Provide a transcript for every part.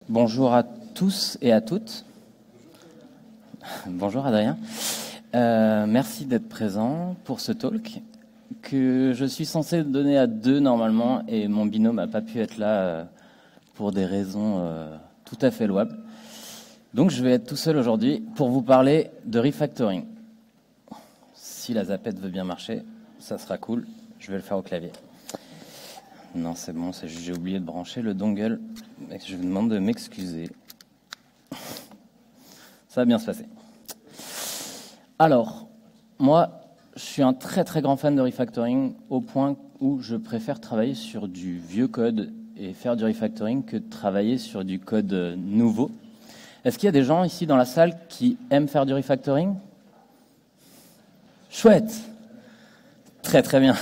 Bonjour à tous et à toutes. Bonjour Adrien. Merci d'être présent pour ce talk que je suis censé donner à deux normalement et mon binôme n'a pas pu être là pour des raisons tout à fait louables. Donc je vais être tout seul aujourd'hui pour vous parler de refactoring. Si la zapette veut bien marcher, ça sera cool. Je vais le faire au clavier. Non, c'est bon, c'est juste j'ai oublié de brancher le dongle. Je vous demande de m'excuser. Ça va bien se passer. Alors, moi, je suis un très très grand fan de refactoring au point où je préfère travailler sur du vieux code et faire du refactoring que de travailler sur du code nouveau. Est-ce qu'il y a des gens ici dans la salle qui aiment faire du refactoring? Chouette! Très très bien.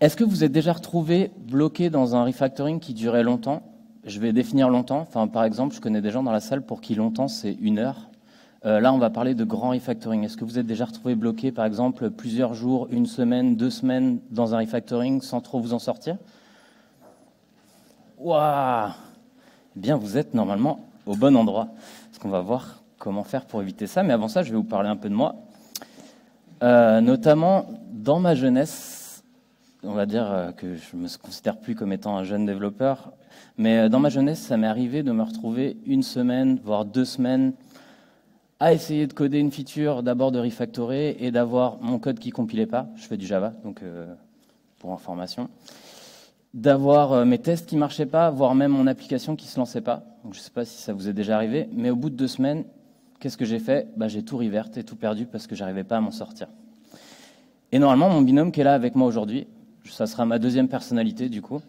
Est-ce que vous êtes déjà retrouvé bloqué dans un refactoring qui durait longtemps? Je vais définir longtemps. Enfin, par exemple, je connais des gens dans la salle pour qui longtemps, c'est 1 heure. Là, on va parler de grand refactoring. Est-ce que vous êtes déjà retrouvé bloqué, par exemple, plusieurs jours, 1 semaine, 2 semaines dans un refactoring sans trop vous en sortir? Waouh! Eh bien, vous êtes normalement au bon endroit. Parce qu'on va voir comment faire pour éviter ça. Mais avant ça, je vais vous parler un peu de moi. Notamment, dans ma jeunesse, on va dire que je ne me considère plus comme étant un jeune développeur, mais dans ma jeunesse, ça m'est arrivé de me retrouver 1 semaine, voire 2 semaines, à essayer de coder une feature, d'abord de refactorer, et d'avoir mon code qui compilait pas. Je fais du Java, donc pour information. D'avoir mes tests qui marchaient pas, voire même mon application qui se lançait pas. Donc, je ne sais pas si ça vous est déjà arrivé, mais au bout de 2 semaines, qu'est-ce que j'ai fait? J'ai tout revert et tout perdu parce que j'arrivais pas à m'en sortir. Et normalement, mon binôme qui est là avec moi aujourd'hui, ça sera ma deuxième personnalité du coup.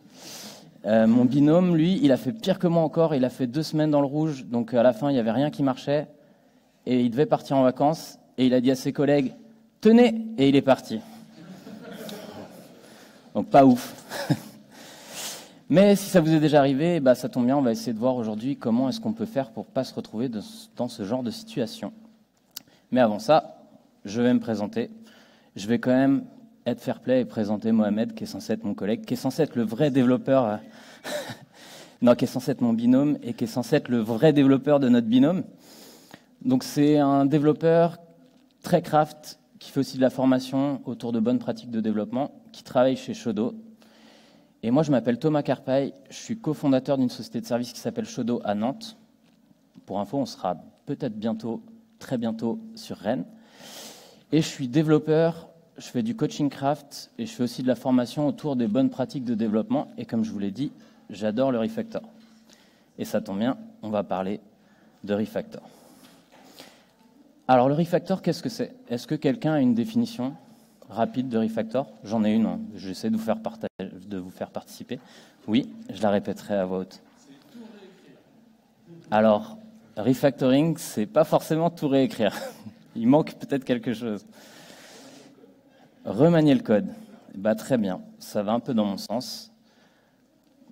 Mon binôme, lui, il a fait pire que moi encore. Il a fait 2 semaines dans le rouge, donc à la fin, il n'y avait rien qui marchait. Et il devait partir en vacances. Et il a dit à ses collègues, tenez, et il est parti. Donc pas ouf. Mais si ça vous est déjà arrivé, ça tombe bien, on va essayer de voir aujourd'hui comment est-ce qu'on peut faire pour ne pas se retrouver dans ce genre de situation. Mais avant ça, je vais me présenter. Je vais quand même être fair play et présenter Mohamed, qui est censé être mon collègue, qui est censé être le vrai développeur, non, qui est censé être mon binôme et qui est censé être le vrai développeur de notre binôme. Donc c'est un développeur très craft, qui fait aussi de la formation autour de bonnes pratiques de développement, qui travaille chez Shodo. Et moi, je m'appelle Thomas Carpaille, je suis cofondateur d'une société de services qui s'appelle Shodo à Nantes. Pour info, on sera peut-être bientôt, très bientôt, sur Rennes. Et je suis développeur. Je fais du coaching craft et je fais aussi de la formation autour des bonnes pratiques de développement. Et comme je vous l'ai dit, j'adore le refactor. Et ça tombe bien, on va parler de refactor. Alors le refactor, qu'est-ce que c'est? Est-ce que quelqu'un a une définition rapide de refactor? J'en ai une, hein. J'essaie de vous faire participer. Oui, je la répéterai à voix haute. Alors, refactoring, c'est pas forcément tout réécrire. Il manque peut-être quelque chose. Remanier le code, très bien, ça va un peu dans mon sens.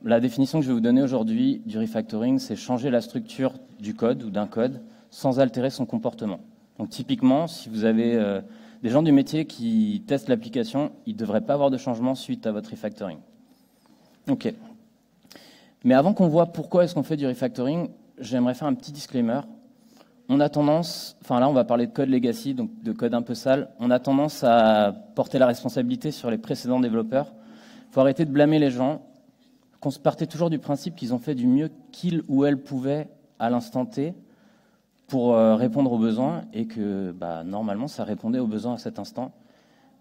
La définition que je vais vous donner aujourd'hui du refactoring, c'est changer la structure du code ou d'un code sans altérer son comportement. Donc typiquement, si vous avez des gens du métier qui testent l'application, ils ne devraient pas avoir de changement suite à votre refactoring. Ok. Mais avant qu'on voit pourquoi est-ce qu'on fait du refactoring, j'aimerais faire un petit disclaimer. On a tendance, là on va parler de code legacy, donc de code un peu sale, on a tendance à porter la responsabilité sur les précédents développeurs. Il faut arrêter de blâmer les gens, qu'on se partait toujours du principe qu'ils ont fait du mieux qu'ils ou elles pouvaient à l'instant T pour répondre aux besoins et que normalement ça répondait aux besoins à cet instant,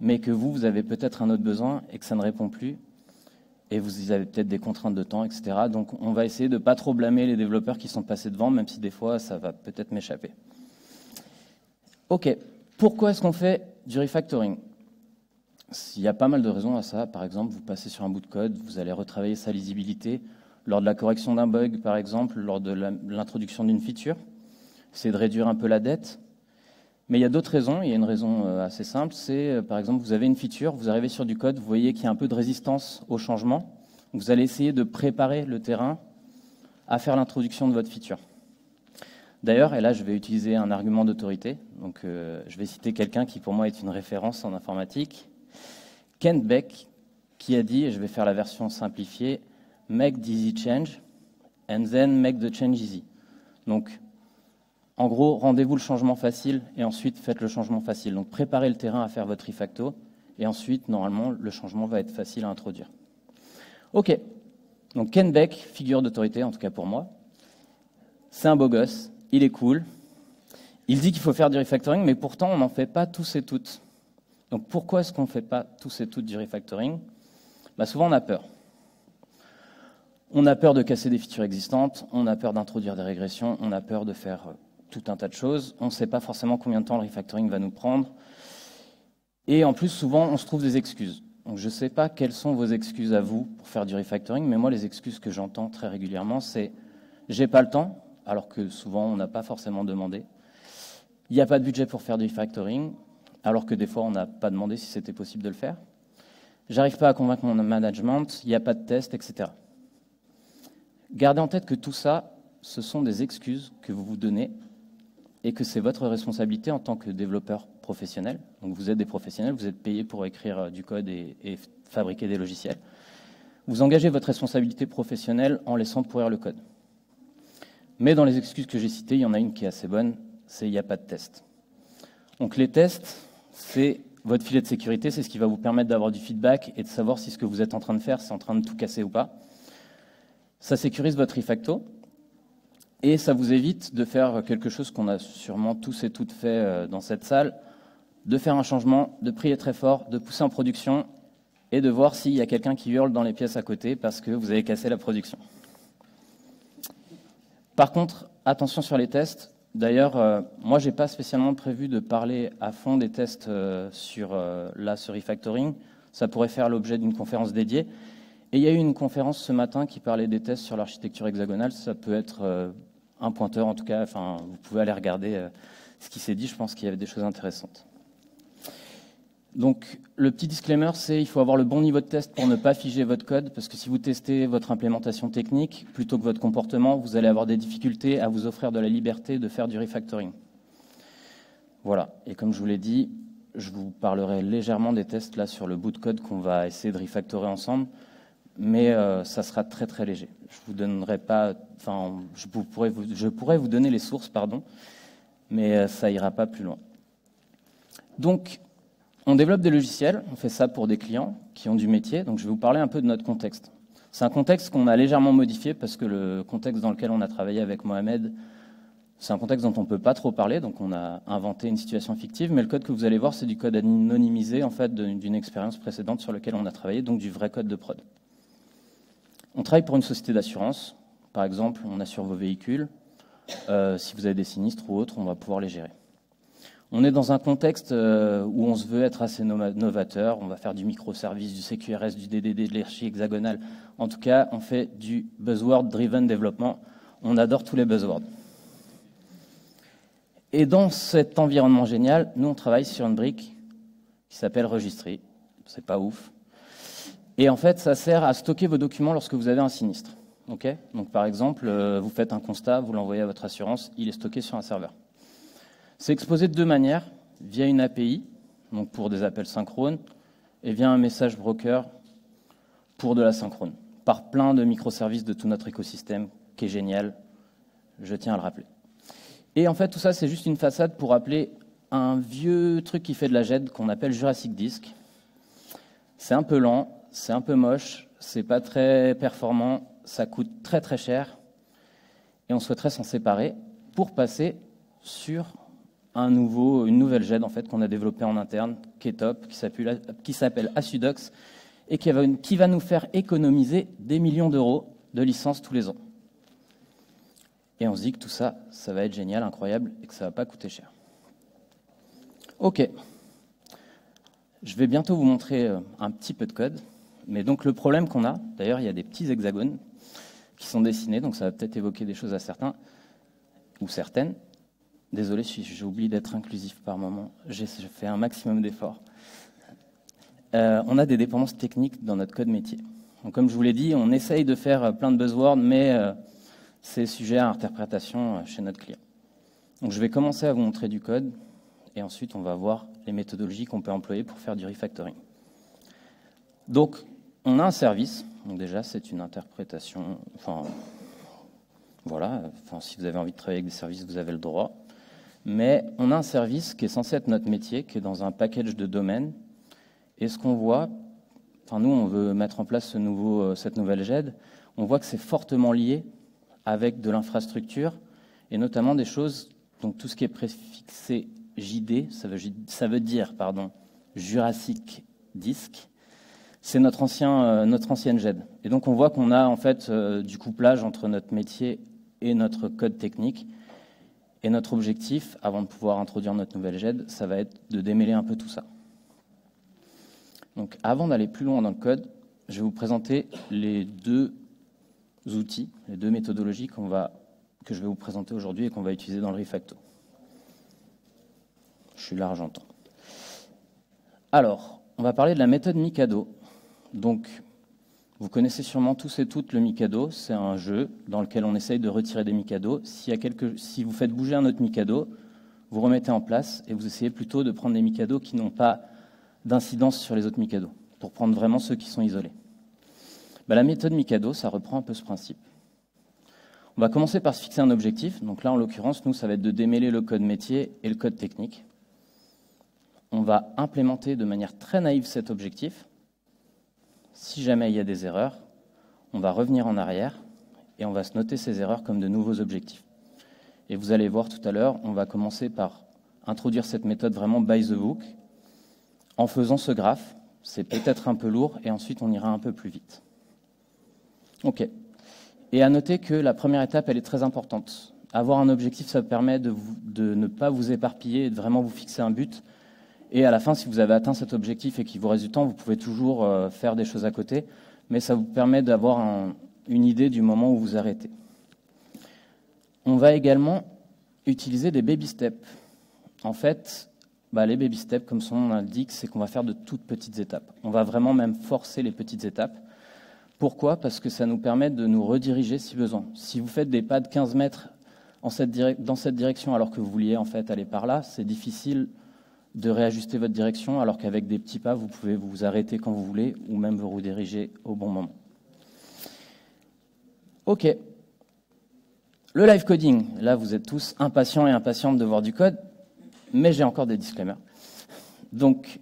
mais que vous avez peut-être un autre besoin et que ça ne répond plus. Et vous avez peut-être des contraintes de temps, etc. Donc on va essayer de ne pas trop blâmer les développeurs qui sont passés devant, même si des fois ça va peut-être m'échapper. Ok, pourquoi est-ce qu'on fait du refactoring? Il y a pas mal de raisons à ça. Par exemple, vous passez sur un bout de code, vous allez retravailler sa lisibilité lors de la correction d'un bug, par exemple, lors de l'introduction d'une feature. C'est de réduire un peu la dette. Mais il y a d'autres raisons. Il y a une raison assez simple, c'est par exemple, vous avez une feature, vous arrivez sur du code, vous voyez qu'il y a un peu de résistance au changement. Vous allez essayer de préparer le terrain à faire l'introduction de votre feature. D'ailleurs, et là je vais utiliser un argument d'autorité, donc je vais citer quelqu'un qui pour moi est une référence en informatique, Kent Beck, qui a dit, et je vais faire la version simplifiée, make the easy change, and then make the change easy. Donc, en gros, rendez-vous le changement facile et ensuite faites le changement facile. Donc, préparez le terrain à faire votre refacto et ensuite, normalement, le changement va être facile à introduire. OK. Donc, Ken Beck, figure d'autorité, en tout cas pour moi. C'est un beau gosse, il est cool. Il dit qu'il faut faire du refactoring, mais pourtant, on n'en fait pas tous et toutes. Donc, pourquoi est-ce qu'on ne fait pas tous et toutes du refactoring ? Souvent, on a peur. On a peur de casser des features existantes, on a peur d'introduire des régressions, on a peur de faire tout un tas de choses. On ne sait pas forcément combien de temps le refactoring va nous prendre. Et en plus, souvent, on se trouve des excuses. Donc, je ne sais pas quelles sont vos excuses à vous pour faire du refactoring, mais moi, les excuses que j'entends très régulièrement, c'est « j'ai pas le temps », alors que souvent, on n'a pas forcément demandé. « Il n'y a pas de budget pour faire du refactoring », alors que des fois, on n'a pas demandé si c'était possible de le faire. « J'arrive pas à convaincre mon management », il n'y a pas de test, etc. Gardez en tête que tout ça, ce sont des excuses que vous vous donnez et que c'est votre responsabilité en tant que développeur professionnel. Donc vous êtes des professionnels, vous êtes payés pour écrire du code et fabriquer des logiciels. Vous engagez votre responsabilité professionnelle en laissant pourrir le code. Mais dans les excuses que j'ai citées, il y en a une qui est assez bonne, c'est il n'y a pas de test. Donc les tests, c'est votre filet de sécurité, c'est ce qui va vous permettre d'avoir du feedback et de savoir si ce que vous êtes en train de faire, c'est en train de tout casser ou pas. Ça sécurise votre refacto. Et ça vous évite de faire quelque chose qu'on a sûrement tous et toutes fait dans cette salle, de faire un changement, de prier très fort, de pousser en production et de voir s'il y a quelqu'un qui hurle dans les pièces à côté parce que vous avez cassé la production. Par contre, attention sur les tests. D'ailleurs, moi, je n'ai pas spécialement prévu de parler à fond des tests sur ce refactoring. Ça pourrait faire l'objet d'une conférence dédiée. Et il y a eu une conférence ce matin qui parlait des tests sur l'architecture hexagonale. Ça peut être un pointeur, en tout cas. Enfin, vous pouvez aller regarder ce qui s'est dit. Je pense qu'il y avait des choses intéressantes. Donc, le petit disclaimer, c'est qu'il faut avoir le bon niveau de test pour ne pas figer votre code, parce que si vous testez votre implémentation technique plutôt que votre comportement, vous allez avoir des difficultés à vous offrir de la liberté de faire du refactoring. Voilà. Et comme je vous l'ai dit, je vous parlerai légèrement des tests là sur le bout de code qu'on va essayer de refactorer ensemble. Mais ça sera très très léger. Je vous donnerai pas, enfin, je pourrais vous donner les sources, pardon, mais ça ira pas plus loin. Donc, on développe des logiciels, on fait ça pour des clients qui ont du métier. Donc, je vais vous parler un peu de notre contexte. C'est un contexte qu'on a légèrement modifié parce que le contexte dans lequel on a travaillé avec Mohamed, c'est un contexte dont on ne peut pas trop parler. Donc, on a inventé une situation fictive, mais le code que vous allez voir, c'est du code anonymisé en fait d'une expérience précédente sur laquelle on a travaillé, donc du vrai code de prod. On travaille pour une société d'assurance. Par exemple, on assure vos véhicules. Si vous avez des sinistres ou autres, on va pouvoir les gérer. On est dans un contexte où on se veut être assez novateur. On va faire du microservice, du CQRS, du DDD, de l'archi hexagonale. En tout cas, on fait du buzzword-driven développement. On adore tous les buzzwords. Et dans cet environnement génial, nous, on travaille sur une brique qui s'appelle Registry. C'est pas ouf. Et en fait, ça sert à stocker vos documents lorsque vous avez un sinistre. Okay ? Donc, par exemple, vous faites un constat, vous l'envoyez à votre assurance, il est stocké sur un serveur. C'est exposé de deux manières, via une API, donc pour des appels synchrones, et via un message broker pour de l'asynchrone, par plein de microservices de tout notre écosystème, qui est génial, je tiens à le rappeler. Et en fait, tout ça, c'est juste une façade pour rappeler un vieux truc qui fait de la GED, qu'on appelle Jurassic Disk. C'est un peu lent, c'est un peu moche, c'est pas très performant, ça coûte très très cher et on souhaiterait s'en séparer pour passer sur une nouvelle GED en fait, qu'on a développée en interne, qui est top, qui s'appelle Asudox et qui va nous faire économiser des millions d'euros de licences tous les ans. Et on se dit que tout ça, ça va être génial, incroyable et que ça va pas coûter cher. Ok. Je vais bientôt vous montrer un petit peu de code. Mais donc le problème qu'on a, d'ailleurs il y a des petits hexagones qui sont dessinés, donc ça va peut-être évoquer des choses à certains ou certaines. Désolé si j'oublie d'être inclusif par moment, j'ai fait un maximum d'efforts. On a des dépendances techniques dans notre code métier. Donc, comme je vous l'ai dit, on essaye de faire plein de buzzwords, mais c'est sujet à interprétation chez notre client. Donc je vais commencer à vous montrer du code, et ensuite on va voir les méthodologies qu'on peut employer pour faire du refactoring. Donc, on a un service, Donc déjà, c'est une interprétation, voilà, si vous avez envie de travailler avec des services, vous avez le droit. Mais on a un service qui est censé être notre métier, qui est dans un package de domaines. Et ce qu'on voit, nous, on veut mettre en place cette nouvelle GED, on voit que c'est fortement lié avec de l'infrastructure, et notamment des choses, donc tout ce qui est préfixé JD, ça veut dire Jurassic Disk, c'est notre ancienne GED. Et donc on voit qu'on a en fait du couplage entre notre métier et notre code technique. Et notre objectif, avant de pouvoir introduire notre nouvelle GED, ça va être de démêler un peu tout ça. Donc avant d'aller plus loin dans le code, je vais vous présenter les deux outils, les deux méthodologies que je vais vous présenter aujourd'hui et qu'on va utiliser dans le refacto. Je suis là, j'entends. Alors, on va parler de la méthode Mikado. Donc, vous connaissez sûrement tous et toutes le Mikado. C'est un jeu dans lequel on essaye de retirer des Mikado. Si vous faites bouger un autre Mikado, vous remettez en place et vous essayez plutôt de prendre des Mikado qui n'ont pas d'incidence sur les autres Mikado, pour prendre vraiment ceux qui sont isolés. La méthode Mikado, ça reprend un peu ce principe. On va commencer par se fixer un objectif. Donc là, en l'occurrence, nous, ça va être de démêler le code métier et le code technique. On va implémenter de manière très naïve cet objectif. Si jamais il y a des erreurs, on va revenir en arrière et on va se noter ces erreurs comme de nouveaux objectifs. Et vous allez voir tout à l'heure, on va commencer par introduire cette méthode vraiment by the book. En faisant ce graphe, c'est peut-être un peu lourd et ensuite on ira un peu plus vite. OK. Et à noter que la première étape, elle est très importante. Avoir un objectif, ça permet de ne pas vous éparpiller et de vraiment vous fixer un but. Et à la fin, si vous avez atteint cet objectif et qu'il vous reste du temps, vous pouvez toujours faire des choses à côté, mais ça vous permet d'avoir une idée du moment où vous arrêtez. On va également utiliser des baby steps. En fait, les baby steps, comme son nom l'indique, c'est qu'on va faire de toutes petites étapes. On va vraiment même forcer les petites étapes. Pourquoi ? Parce que ça nous permet de nous rediriger si besoin. Si vous faites des pas de 15 mètres dans cette direction alors que vous vouliez en fait aller par là, c'est difficile de réajuster votre direction alors qu'avec des petits pas, vous pouvez vous arrêter quand vous voulez ou même vous rediriger au bon moment. OK. Le live coding. Là, vous êtes tous impatients et impatientes de voir du code, mais j'ai encore des disclaimers. Donc,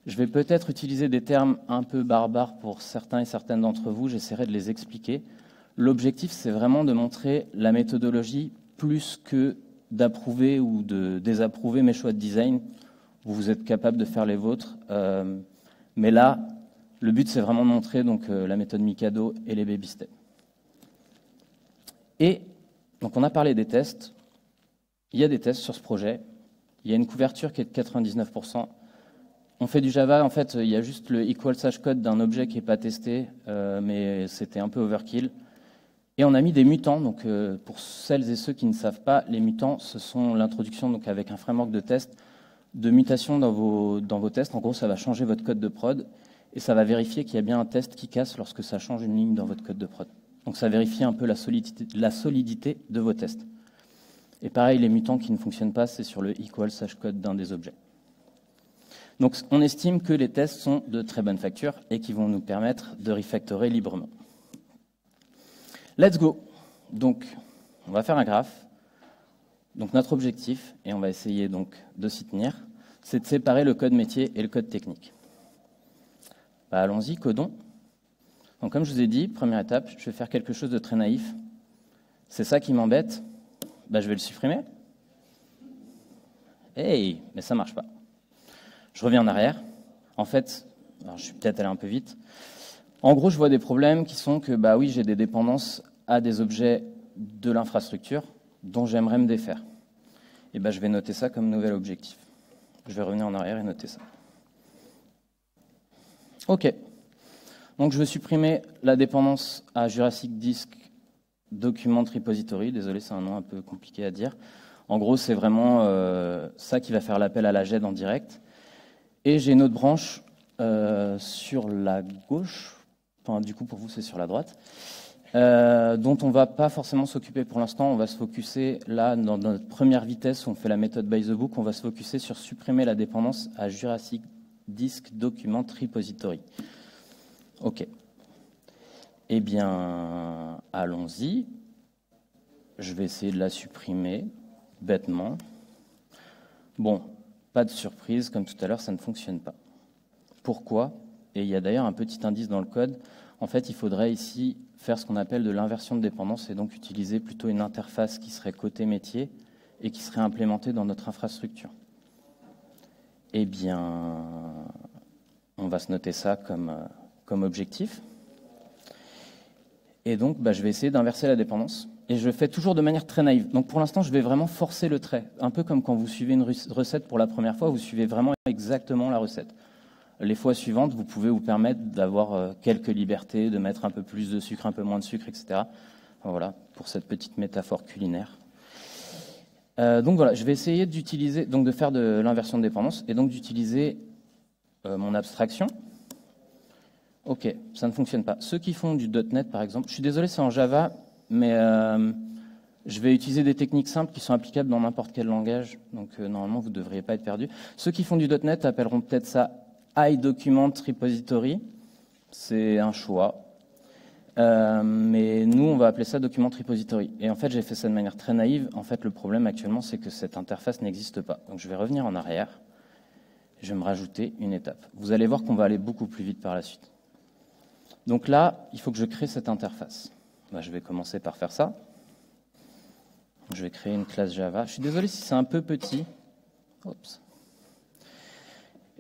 je vais peut-être utiliser des termes un peu barbares pour certains et certaines d'entre vous. J'essaierai de les expliquer. L'objectif, c'est vraiment de montrer la méthodologie plus que d'approuver ou de désapprouver mes choix de design. Vous êtes capable de faire les vôtres. Mais là, le but, c'est vraiment de montrer la méthode Mikado et les baby steps. Et donc, on a parlé des tests. Il y a des tests sur ce projet. Il y a une couverture qui est de 99%. On fait du Java, en fait, il y a juste le equal /code d'un objet qui n'est pas testé, mais c'était un peu overkill. Et on a mis des mutants, donc pour celles et ceux qui ne savent pas, les mutants, ce sont l'introduction avec un framework de test, de mutation dans vos tests. En gros, ça va changer votre code de prod et ça va vérifier qu'il y a bien un test qui casse lorsque ça change une ligne dans votre code de prod. Donc ça vérifie un peu la solidité de vos tests. Et pareil, les mutants qui ne fonctionnent pas, c'est sur le equal /code d'un des objets. Donc on estime que les tests sont de très bonne facture et qui vont nous permettre de refactorer librement. Let's go. Donc on va faire un graphe. Donc notre objectif, et on va essayer donc de s'y tenir, c'est de séparer le code métier et le code technique. Allons-y, codons. Donc comme je vous ai dit, première étape, je vais faire quelque chose de très naïf. C'est ça qui m'embête. Je vais le supprimer. Hey, mais ça marche pas. Je reviens en arrière. En fait, alors je suis peut-être allé un peu vite. En gros, je vois des problèmes qui sont que, oui, j'ai des dépendances à des objets de l'infrastructure dont j'aimerais me défaire. Et je vais noter ça comme nouvel objectif. Je vais revenir en arrière et noter ça. OK. Donc, je vais supprimer la dépendance à Jurassic Disk Document Repository. Désolé, c'est un nom un peu compliqué à dire. En gros, c'est vraiment ça qui va faire l'appel à la GED en direct. Et j'ai une autre branche sur la gauche, du coup pour vous c'est sur la droite, dont on ne va pas forcément s'occuper pour l'instant. On va se focuser là, dans notre première vitesse où on fait la méthode by the book, on va se focuser sur supprimer la dépendance à Jurassic Disk Document Repository. OK. Eh bien, allons-y. Je vais essayer de la supprimer, bêtement. Bon, pas de surprise, comme tout à l'heure, ça ne fonctionne pas. Pourquoi? Et il y a d'ailleurs un petit indice dans le code. En fait, il faudrait ici faire ce qu'on appelle de l'inversion de dépendance et donc utiliser plutôt une interface qui serait côté métier et qui serait implémentée dans notre infrastructure. Eh bien, on va se noter ça comme objectif. Et donc, je vais essayer d'inverser la dépendance. Et je le fais toujours de manière très naïve. Donc, pour l'instant, je vais vraiment forcer le trait. Un peu comme quand vous suivez une recette pour la première fois, vous suivez vraiment exactement la recette. Les fois suivantes, vous pouvez vous permettre d'avoir quelques libertés, de mettre un peu plus de sucre, un peu moins de sucre, etc. Voilà, pour cette petite métaphore culinaire. Donc voilà, je vais essayer d'utiliser, donc de faire de l'inversion de dépendance et donc d'utiliser mon abstraction. Ok, ça ne fonctionne pas. Ceux qui font du .NET, par exemple, je suis désolé, c'est en Java, mais je vais utiliser des techniques simples qui sont applicables dans n'importe quel langage, donc normalement, vous ne devriez pas être perdu. Ceux qui font du .NET appelleront peut-être ça iDocument Repository, c'est un choix. Mais nous, on va appeler ça Document Repository. Et en fait, j'ai fait ça de manière très naïve. En fait, le problème actuellement, c'est que cette interface n'existe pas. Donc, je vais revenir en arrière. Je vais me rajouter une étape. Vous allez voir qu'on va aller beaucoup plus vite par la suite. Donc là, il faut que je crée cette interface. Je vais commencer par faire ça. Je vais créer une classe Java. Je suis désolé si c'est un peu petit. Oups.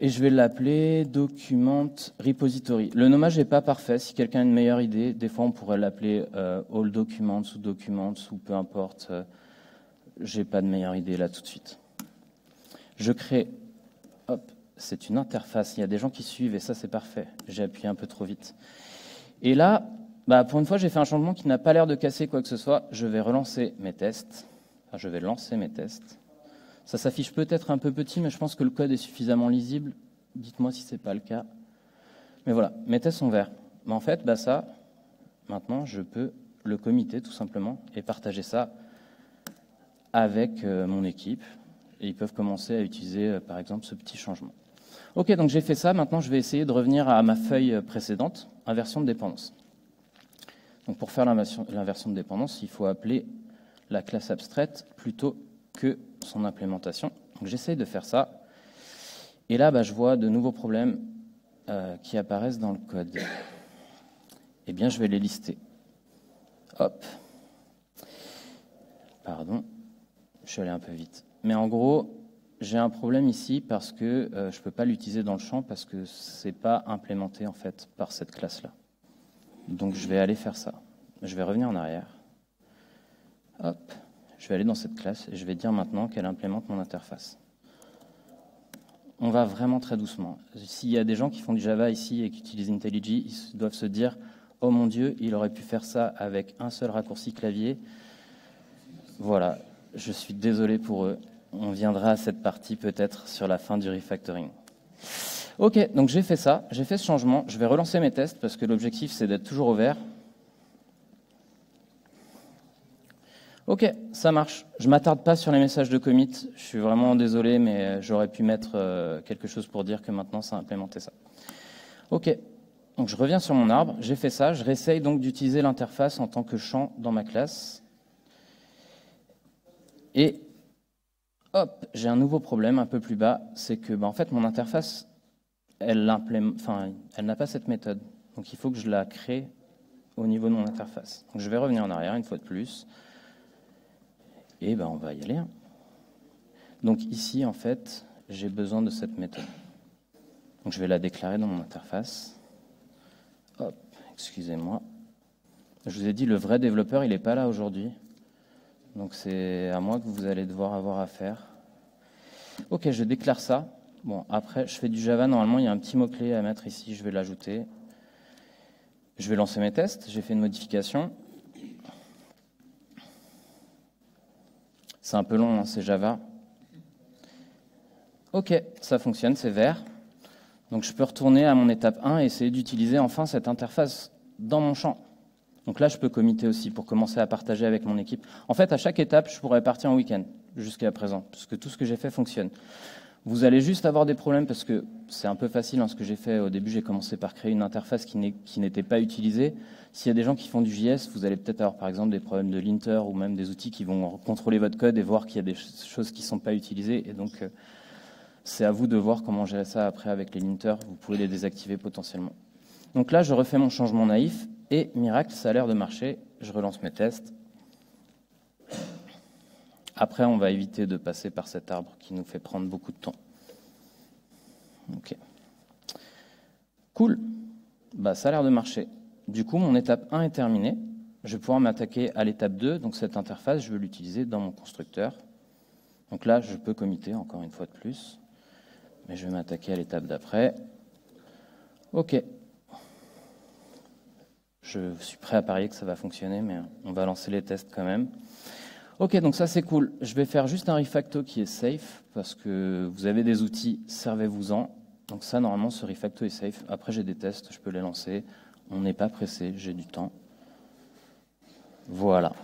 Et je vais l'appeler Document Repository. Le nommage n'est pas parfait. Si quelqu'un a une meilleure idée, des fois on pourrait l'appeler All Documents ou Documents ou peu importe. J'ai pas de meilleure idée là tout de suite. Je crée, hop, c'est une interface. Il y a des gens qui suivent et ça c'est parfait. J'ai appuyé un peu trop vite. Et là, pour une fois, j'ai fait un changement qui n'a pas l'air de casser quoi que ce soit. Je vais relancer mes tests. Enfin, je vais lancer mes tests. Ça s'affiche peut-être un peu petit, mais je pense que le code est suffisamment lisible. Dites-moi si ce n'est pas le cas. Mais voilà, mes tests sont verts. Mais en fait, ça, maintenant, je peux le committer tout simplement et partager ça avec mon équipe. Et ils peuvent commencer à utiliser, par exemple, ce petit changement. OK, donc j'ai fait ça. Maintenant, je vais essayer de revenir à ma feuille précédente, inversion de dépendance. Donc pour faire l'inversion de dépendance, il faut appeler la classe abstraite plutôt que son implémentation. Donc j'essaye de faire ça. Et là, je vois de nouveaux problèmes qui apparaissent dans le code. Eh bien, je vais les lister. Hop. Pardon, je suis allé un peu vite. Mais en gros, j'ai un problème ici parce que je ne peux pas l'utiliser dans le champ parce que ce n'est pas implémenté en fait par cette classe-là. Donc je vais aller faire ça. Je vais revenir en arrière. Hop. Je vais aller dans cette classe et je vais dire maintenant qu'elle implémente mon interface. On va vraiment très doucement. S'il y a des gens qui font du Java ici et qui utilisent IntelliJ, ils doivent se dire « Oh mon Dieu, il aurait pu faire ça avec un seul raccourci clavier. » Voilà, je suis désolé pour eux. On viendra à cette partie peut-être sur la fin du refactoring. Ok, donc j'ai fait ça, j'ai fait ce changement. Je vais relancer mes tests parce que l'objectif c'est d'être toujours au vert. Ok, ça marche. Je ne m'attarde pas sur les messages de commit. Je suis vraiment désolé, mais j'aurais pu mettre quelque chose pour dire que maintenant, ça a implémenté ça. Ok, donc je reviens sur mon arbre. J'ai fait ça. Je réessaye donc d'utiliser l'interface en tant que champ dans ma classe. Et hop, j'ai un nouveau problème un peu plus bas. C'est que en fait, mon interface, elle n'a pas cette méthode. Donc il faut que je la crée au niveau de mon interface. Donc je vais revenir en arrière une fois de plus. Et on va y aller. Donc ici, en fait, j'ai besoin de cette méthode. Donc je vais la déclarer dans mon interface. Hop, excusez-moi. Je vous ai dit, le vrai développeur, il n'est pas là aujourd'hui. Donc c'est à moi que vous allez devoir avoir affaire. Ok, je déclare ça. Bon, après, je fais du Java. Normalement, il y a un petit mot-clé à mettre ici. Je vais l'ajouter. Je vais lancer mes tests. J'ai fait une modification. C'est un peu long, c'est Java. Ok, ça fonctionne, c'est vert. Donc je peux retourner à mon étape 1 et essayer d'utiliser enfin cette interface dans mon champ. Donc là, je peux committer aussi pour commencer à partager avec mon équipe. En fait, à chaque étape, je pourrais partir en week-end jusqu'à présent, parce que tout ce que j'ai fait fonctionne. Vous allez juste avoir des problèmes parce que c'est un peu facile, hein, ce que j'ai fait au début. J'ai commencé par créer une interface qui n'était pas utilisée. S'il y a des gens qui font du JS, vous allez peut-être avoir par exemple des problèmes de linter ou même des outils qui vont contrôler votre code et voir qu'il y a des choses qui ne sont pas utilisées. Et donc, c'est à vous de voir comment gérer ça après avec les linters. Vous pouvez les désactiver potentiellement. Donc là, je refais mon changement naïf et miracle, ça a l'air de marcher. Je relance mes tests. Après, on va éviter de passer par cet arbre qui nous fait prendre beaucoup de temps. Ok. Cool. Bah, ça a l'air de marcher. Du coup, mon étape 1 est terminée. Je vais pouvoir m'attaquer à l'étape 2. Donc cette interface, je veux l'utiliser dans mon constructeur. Donc là, je peux committer encore une fois de plus. Mais je vais m'attaquer à l'étape d'après. Ok. Je suis prêt à parier que ça va fonctionner, mais on va lancer les tests quand même. Ok, donc ça c'est cool. Je vais faire juste un refacto qui est safe, parce que vous avez des outils, servez-vous-en. Donc ça, normalement, ce refacto est safe. Après, j'ai des tests, je peux les lancer. On n'est pas pressé, j'ai du temps. Voilà.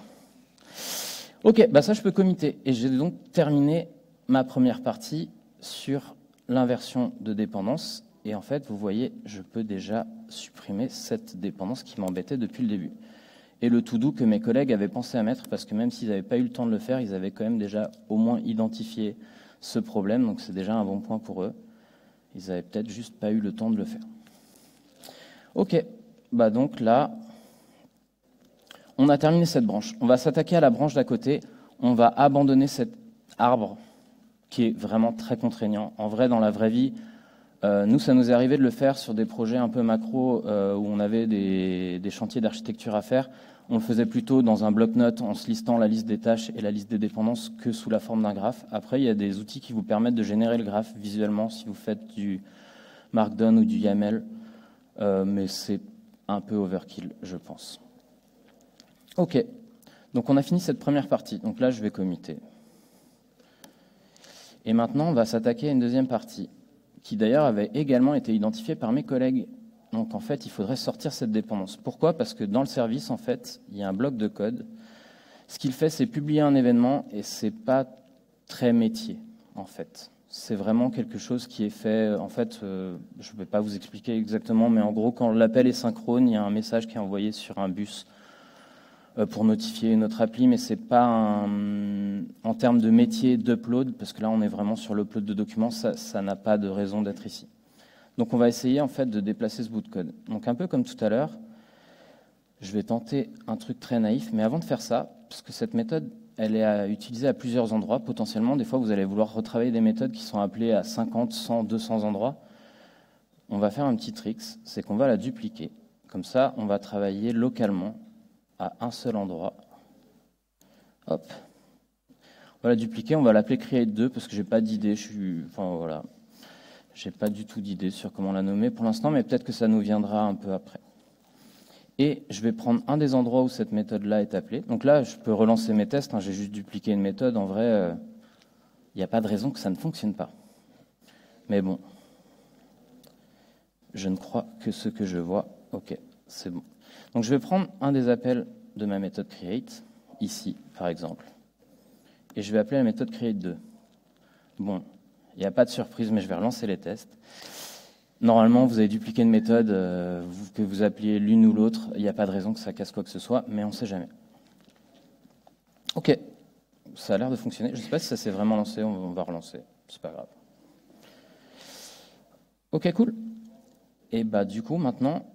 Ok, bah ça, je peux committer. Et j'ai donc terminé ma première partie sur l'inversion de dépendance. Et en fait, vous voyez, je peux déjà supprimer cette dépendance qui m'embêtait depuis le début. Et le to-do que mes collègues avaient pensé à mettre, parce que même s'ils n'avaient pas eu le temps de le faire, ils avaient quand même déjà au moins identifié ce problème, donc c'est déjà un bon point pour eux. Ils n'avaient peut-être juste pas eu le temps de le faire. Ok, bah donc là, on a terminé cette branche. On va s'attaquer à la branche d'à côté. On va abandonner cet arbre qui est vraiment très contraignant. En vrai, dans la vraie vie, nous, ça nous est arrivé de le faire sur des projets un peu macro où on avait des chantiers d'architecture à faire. On le faisait plutôt dans un bloc-notes en se listant la liste des tâches et la liste des dépendances que sous la forme d'un graphe. Après, il y a des outils qui vous permettent de générer le graphe visuellement si vous faites du Markdown ou du YAML, mais c'est un peu overkill, je pense. Ok, donc on a fini cette première partie. Donc là, je vais committer. Et maintenant, on va s'attaquer à une deuxième partie, qui d'ailleurs avait également été identifiée par mes collègues. Donc en fait, il faudrait sortir cette dépendance. Pourquoi? Parce que dans le service, en fait, il y a un bloc de code. Ce qu'il fait, c'est publier un événement, et c'est pas très métier, en fait. C'est vraiment quelque chose qui est fait, en fait, je ne vais pas vous expliquer exactement, mais en gros, quand l'appel est synchrone, il y a un message qui est envoyé sur un bus pour notifier une autre appli, mais c'est pas en termes de métier d'upload, parce que là on est vraiment sur l'upload de documents, ça n'a pas de raison d'être ici. Donc on va essayer en fait de déplacer ce bout de code. Donc un peu comme tout à l'heure, je vais tenter un truc très naïf, mais avant de faire ça, parce que cette méthode, elle est utilisée à plusieurs endroits, potentiellement, des fois vous allez vouloir retravailler des méthodes qui sont appelées à 50, 100, 200 endroits. On va faire un petit trick, c'est qu'on va la dupliquer. Comme ça, on va travailler localement à un seul endroit. Hop. On va la dupliquer, on va l'appeler create2 parce que j'ai pas d'idée, voilà. J'ai pas du tout d'idée sur comment la nommer pour l'instant, mais peut-être que ça nous viendra un peu après. Et je vais prendre un des endroits où cette méthode-là est appelée. Donc là, je peux relancer mes tests, hein, j'ai juste dupliqué une méthode. En vrai, il n'y a pas de raison que ça ne fonctionne pas. Mais bon, je ne crois que ce que je vois. Ok, c'est bon. Donc je vais prendre un des appels de ma méthode create, ici par exemple, et je vais appeler la méthode create2. Bon, il n'y a pas de surprise, mais je vais relancer les tests. Normalement, vous avez dupliqué une méthode, que vous appeliez l'une ou l'autre, il n'y a pas de raison que ça casse quoi que ce soit, mais on ne sait jamais. Ok, ça a l'air de fonctionner. Je ne sais pas si ça s'est vraiment lancé, on va relancer, c'est pas grave. Ok, cool. Et bah du coup, maintenant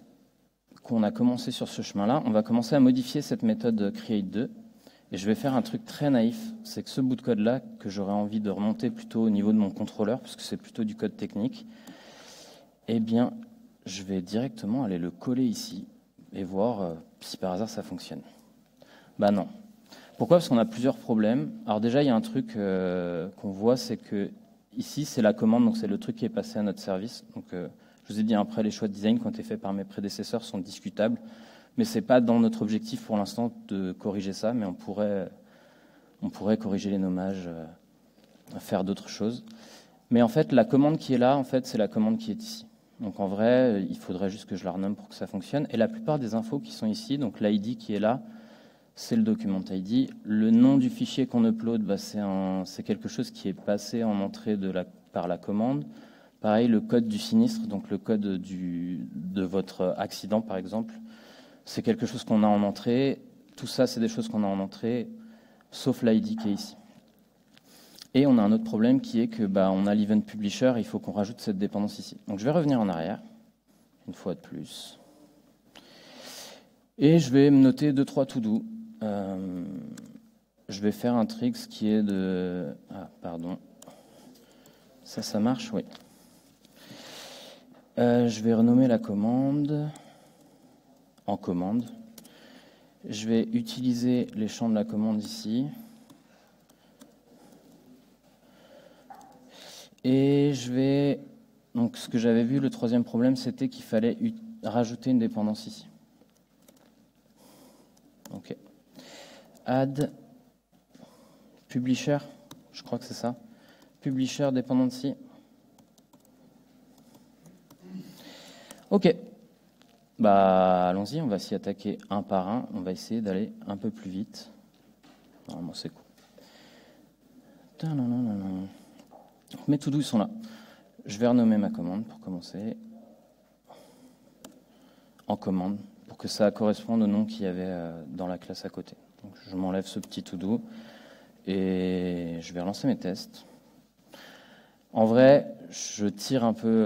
qu'on a commencé sur ce chemin-là, on va commencer à modifier cette méthode create2. Et je vais faire un truc très naïf, c'est que ce bout de code-là, que j'aurais envie de remonter plutôt au niveau de mon contrôleur, parce que c'est plutôt du code technique, eh bien, je vais directement aller le coller ici et voir si par hasard ça fonctionne. Bah non. Pourquoi? Parce qu'on a plusieurs problèmes. Alors déjà, il y a un truc qu'on voit, c'est que ici, c'est la commande, donc c'est le truc qui est passé à notre service. Donc, je vous ai dit, après, les choix de design qui ont été faits par mes prédécesseurs sont discutables, mais ce n'est pas dans notre objectif pour l'instant de corriger ça, mais on pourrait corriger les nommages, faire d'autres choses. Mais en fait, la commande qui est là, en fait, c'est la commande qui est ici. Donc en vrai, il faudrait juste que je la renomme pour que ça fonctionne. Et la plupart des infos qui sont ici, donc l'ID qui est là, c'est le document ID. Le nom du fichier qu'on upload, bah, c'est quelque chose qui est passé en entrée de la par la commande. Pareil, le code du sinistre, donc le code de votre accident par exemple, c'est quelque chose qu'on a en entrée. Tout ça, c'est des choses qu'on a en entrée, sauf l'ID qui est ici. Et on a un autre problème qui est que on a l'event publisher, il faut qu'on rajoute cette dépendance ici. Donc je vais revenir en arrière, une fois de plus. Et je vais me noter 2-3 to-do. Je vais faire un tricks qui est de... Ah, pardon. Ça marche, oui. Je vais renommer la commande en commande. Je vais utiliser les champs de la commande ici. Et je vais... Donc, ce que j'avais vu, le troisième problème, c'était qu'il fallait rajouter une dépendance ici. OK. Add publisher, je crois que c'est ça. Publisher dependency. OK. Allons-y, on va s'y attaquer un par un. On va essayer d'aller un peu plus vite. Normalement, c'est cool. Mes to-do, ils sont là. Je vais renommer ma commande pour commencer. En commande, pour que ça corresponde au nom qu'il y avait dans la classe à côté. Donc, je m'enlève ce petit to-do et je vais relancer mes tests. En vrai, je tire un peu,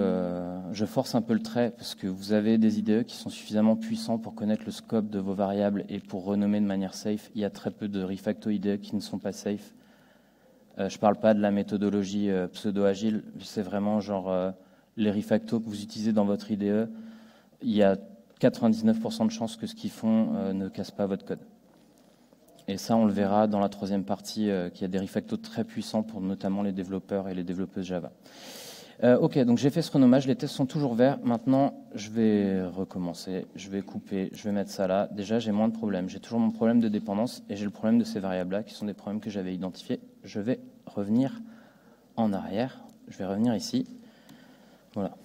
je force un peu le trait parce que vous avez des IDE qui sont suffisamment puissants pour connaître le scope de vos variables et pour renommer de manière safe. Il y a très peu de refacto IDE qui ne sont pas safe. Je ne parle pas de la méthodologie pseudo-agile, c'est vraiment genre les refactos que vous utilisez dans votre IDE. Il y a 99% de chances que ce qu'ils font ne casse pas votre code. Et ça, on le verra dans la troisième partie, qu'il y a des refactos très puissants pour notamment les développeurs et les développeuses Java. OK, donc j'ai fait ce renommage, les tests sont toujours verts. Maintenant, je vais recommencer, je vais couper, je vais mettre ça là. Déjà, j'ai moins de problèmes. J'ai toujours mon problème de dépendance et j'ai le problème de ces variables-là, qui sont des problèmes que j'avais identifiés. Je vais revenir en arrière. Je vais revenir ici. Voilà.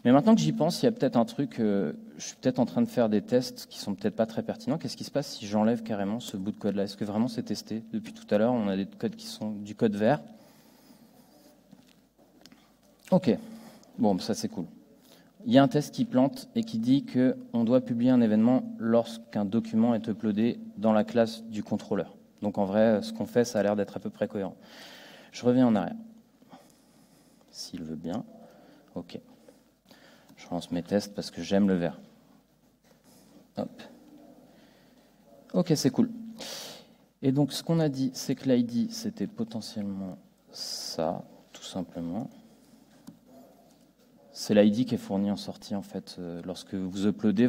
Mais maintenant que j'y pense, il y a peut-être un truc, je suis peut-être en train de faire des tests qui sont peut-être pas très pertinents. Qu'est-ce qui se passe si j'enlève carrément ce bout de code-là? Est-ce que vraiment c'est testé? Depuis tout à l'heure, on a des codes qui sont du code vert. OK, bon, ça c'est cool. Il y a un test qui plante et qui dit qu'on doit publier un événement lorsqu'un document est uploadé dans la classe du contrôleur. Donc en vrai, ce qu'on fait, ça a l'air d'être à peu près cohérent. Je reviens en arrière. S'il veut bien. OK. Je relance mes tests parce que j'aime le vert. Hop. OK, c'est cool. Et donc, ce qu'on a dit, c'est que l'ID, c'était potentiellement ça, tout simplement. C'est l'ID qui est fourni en sortie, en fait. Lorsque vous uploadez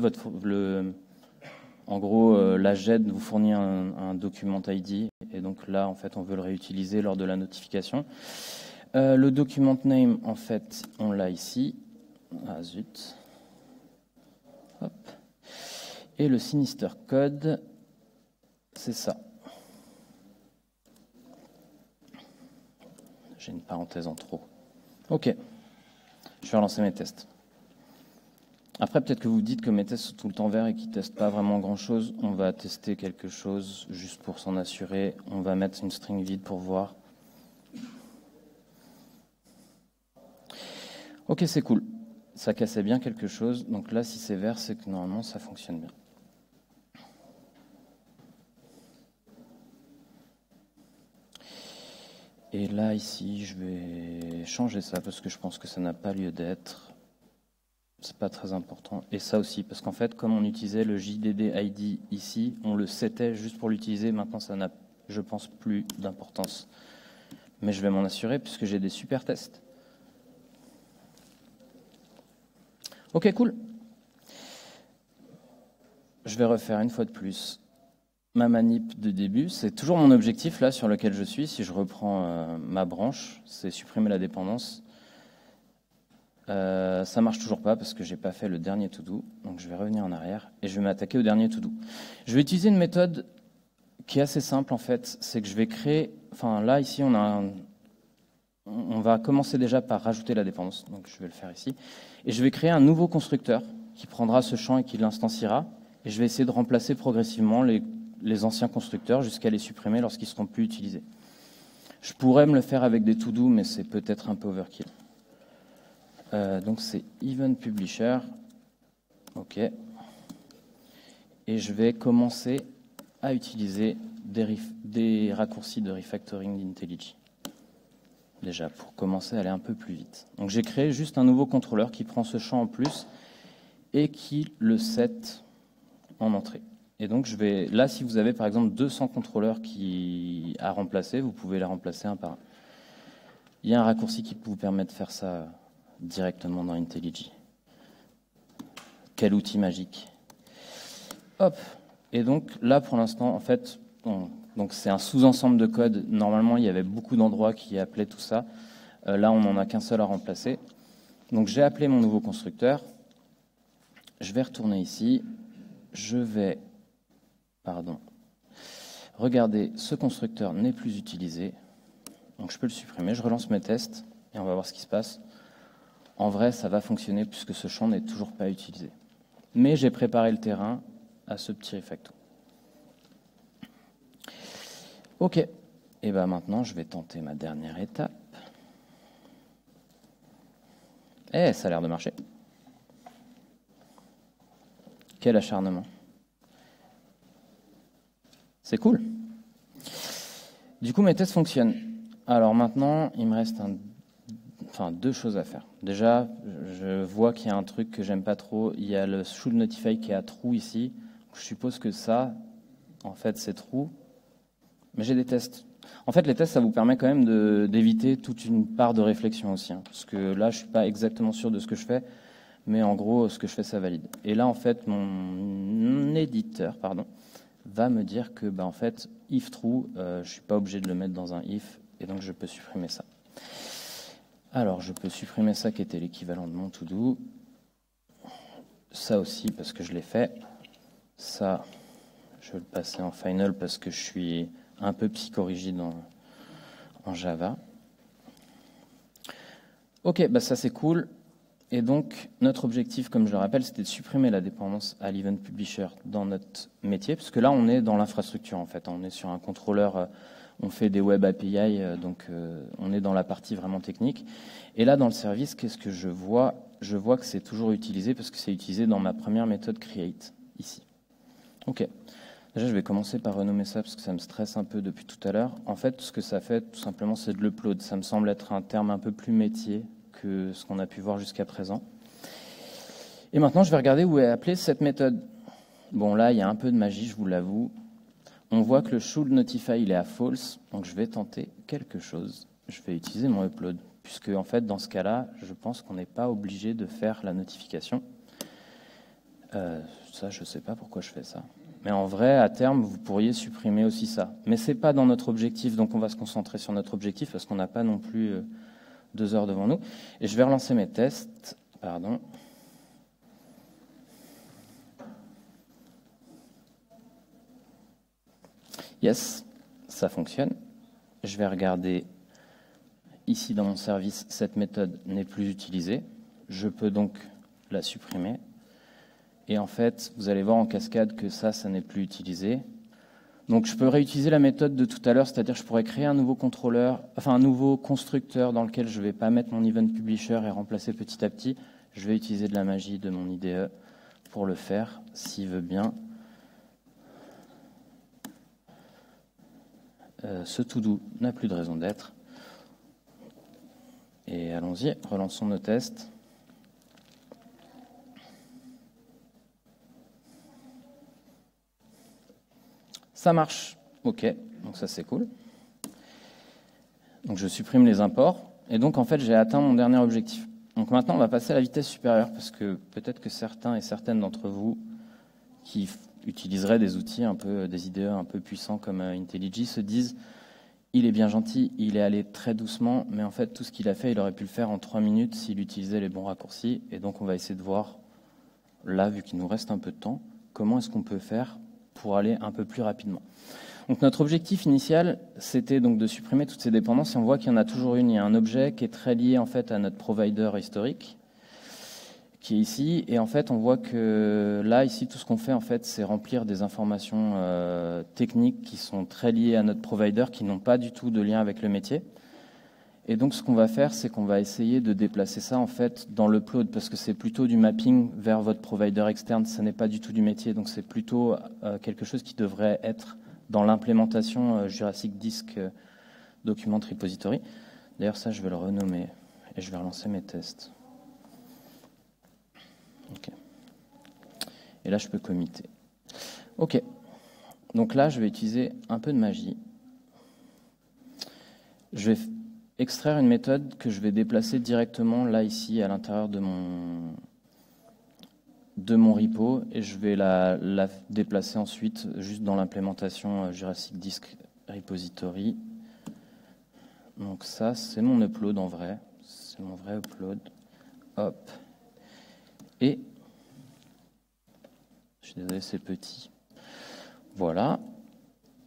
en gros, la GED vous fournit un document ID. Et donc là, en fait, on veut le réutiliser lors de la notification. Le document name, en fait, on l'a ici. Ah zut. Hop. Et le sinister code, c'est ça. J'ai une parenthèse en trop. OK. Je vais relancer mes tests. Après, peut-être que vous dites que mes tests sont tout le temps verts et qu'ils ne testent pas vraiment grand-chose. On va tester quelque chose juste pour s'en assurer. On va mettre une string vide pour voir. OK, c'est cool. Ça cassait bien quelque chose. Donc là, si c'est vert, c'est que normalement, ça fonctionne bien. Et là, ici, je vais changer ça parce que je pense que ça n'a pas lieu d'être. C'est pas très important. Et ça aussi, parce qu'en fait, comme on utilisait le JDD ID ici, on le setait juste pour l'utiliser. Maintenant, ça n'a, je pense, plus d'importance. Mais je vais m'en assurer puisque j'ai des super tests. OK, cool. Je vais refaire une fois de plus ma manip de début. C'est toujours mon objectif là sur lequel je suis. Si je reprends ma branche, c'est supprimer la dépendance. Ça marche toujours pas parce que j'ai pas fait le dernier to-do. Donc je vais revenir en arrière et je vais m'attaquer au dernier to-do. Je vais utiliser une méthode qui est assez simple en fait. C'est que je vais créer... Enfin là, ici, on va commencer déjà par rajouter la dépendance. Donc je vais le faire ici. Et je vais créer un nouveau constructeur qui prendra ce champ et qui l'instanciera. Et je vais essayer de remplacer progressivement les anciens constructeurs jusqu'à les supprimer lorsqu'ils ne seront plus utilisés. Je pourrais me le faire avec des to-do, mais c'est peut-être un peu overkill. Donc c'est Event Publisher. OK. Et je vais commencer à utiliser des raccourcis de refactoring d'IntelliJ. Déjà, pour commencer à aller un peu plus vite. Donc j'ai créé juste un nouveau contrôleur qui prend ce champ en plus et qui le set en entrée. Et donc je vais, là, si vous avez par exemple 200 contrôleurs à remplacer, vous pouvez les remplacer un par un. Il y a un raccourci qui vous permet de faire ça directement dans IntelliJ. Quel outil magique. Hop. Et donc là, pour l'instant, en fait, donc c'est un sous-ensemble de code. Normalement, il y avait beaucoup d'endroits qui appelaient tout ça. Là, on n'en a qu'un seul à remplacer. Donc j'ai appelé mon nouveau constructeur. Je vais retourner ici. Je vais, regardez, ce constructeur n'est plus utilisé. Donc je peux le supprimer. Je relance mes tests et on va voir ce qui se passe. En vrai, ça va fonctionner puisque ce champ n'est toujours pas utilisé. Mais j'ai préparé le terrain à ce petit refacto. OK. Et bien maintenant, je vais tenter ma dernière étape. Eh, ça a l'air de marcher. Quel acharnement. C'est cool. Du coup, mes tests fonctionnent. Alors maintenant, il me reste deux choses à faire. Déjà, je vois qu'il y a un truc que j'aime pas trop. Il y a le should notify qui est à true ici. Je suppose que ça, en fait, c'est true. Mais j'ai des tests. En fait, les tests, ça vous permet quand même d'éviter toute une part de réflexion aussi. Parce que là, je suis pas exactement sûr de ce que je fais. Mais en gros, ce que je fais, ça valide. Et là, en fait, mon éditeur, va me dire que, en fait, if true, je suis pas obligé de le mettre dans un if. Et donc, je peux supprimer ça. Alors, je peux supprimer ça qui était l'équivalent de mon to-do. Ça aussi, parce que je l'ai fait. Ça, je vais le passer en final parce que je suis un peu psychorigide en Java. OK, ça c'est cool. Et donc, notre objectif, comme je le rappelle, c'était de supprimer la dépendance à l'Event Publisher dans notre métier, parce que là, on est dans l'infrastructure, en fait. On est sur un contrôleur, on fait des web API, donc on est dans la partie vraiment technique. Et là, dans le service, qu'est-ce que je vois? Je vois que c'est toujours utilisé, parce que c'est utilisé dans ma première méthode create, ici. OK. Déjà, je vais commencer par renommer ça, parce que ça me stresse un peu depuis tout à l'heure. En fait, ce que ça fait, tout simplement, c'est de l'upload. Ça me semble être un terme un peu plus métier que ce qu'on a pu voir jusqu'à présent. Et maintenant, je vais regarder où est appelée cette méthode. Bon, là, il y a un peu de magie, je vous l'avoue. On voit que le should notify, il est à false, donc je vais tenter quelque chose. Je vais utiliser mon upload, puisque, en fait, dans ce cas-là, je pense qu'on n'est pas obligé de faire la notification. Ça, je ne sais pas pourquoi je fais ça. Mais en vrai, à terme, vous pourriez supprimer aussi ça. Mais ce n'est pas dans notre objectif, donc on va se concentrer sur notre objectif, parce qu'on n'a pas non plus 2 heures devant nous. Et je vais relancer mes tests. Yes, ça fonctionne. Je vais regarder ici dans mon service, cette méthode n'est plus utilisée. Je peux donc la supprimer. Et en fait, vous allez voir en cascade que ça n'est plus utilisé. Donc je peux réutiliser la méthode de tout à l'heure, c'est-à-dire je pourrais créer un nouveau contrôleur, un nouveau constructeur dans lequel je ne vais pas mettre mon event publisher et remplacer petit à petit. Je vais utiliser de la magie de mon IDE pour le faire, s'il veut bien. Ce to-do n'a plus de raison d'être. Et allons-y, relançons nos tests. Ça marche. OK, donc ça c'est cool. Donc je supprime les imports. Et donc en fait j'ai atteint mon dernier objectif. Donc maintenant on va passer à la vitesse supérieure parce que peut-être que certains et certaines d'entre vous qui utiliseraient des outils des IDE un peu puissants comme IntelliJ se disent il est bien gentil, il est allé très doucement, mais en fait tout ce qu'il a fait, il aurait pu le faire en 3 minutes s'il utilisait les bons raccourcis. Et donc on va essayer de voir, là vu qu'il nous reste un peu de temps, comment est-ce qu'on peut faire pour aller un peu plus rapidement. Donc notre objectif initial, c'était donc de supprimer toutes ces dépendances, et on voit qu'il y en a toujours une. Il y a un objet qui est très lié en fait à notre provider historique, qui est ici. Et en fait, on voit que là, ici, tout ce qu'on fait, en fait, c'est remplir des informations techniques qui sont très liées à notre provider, qui n'ont pas du tout de lien avec le métier. Et donc, ce qu'on va faire, c'est qu'on va essayer de déplacer ça, en fait, dans l'upload, parce que c'est plutôt du mapping vers votre provider externe. Ce n'est pas du tout du métier, donc c'est plutôt quelque chose qui devrait être dans l'implémentation Jurassic Disk Document Repository. D'ailleurs, ça, je vais le renommer et je vais relancer mes tests. OK. Et là, je peux committer. OK. Donc là, je vais utiliser un peu de magie. Je vais extraire une méthode que je vais déplacer directement là, ici, à l'intérieur de mon repo, et je vais la déplacer ensuite juste dans l'implémentation Jurassic Disk Repository. Donc ça, c'est mon upload en vrai. C'est mon vrai upload. Hop. Et, je suis désolé, c'est petit. Voilà.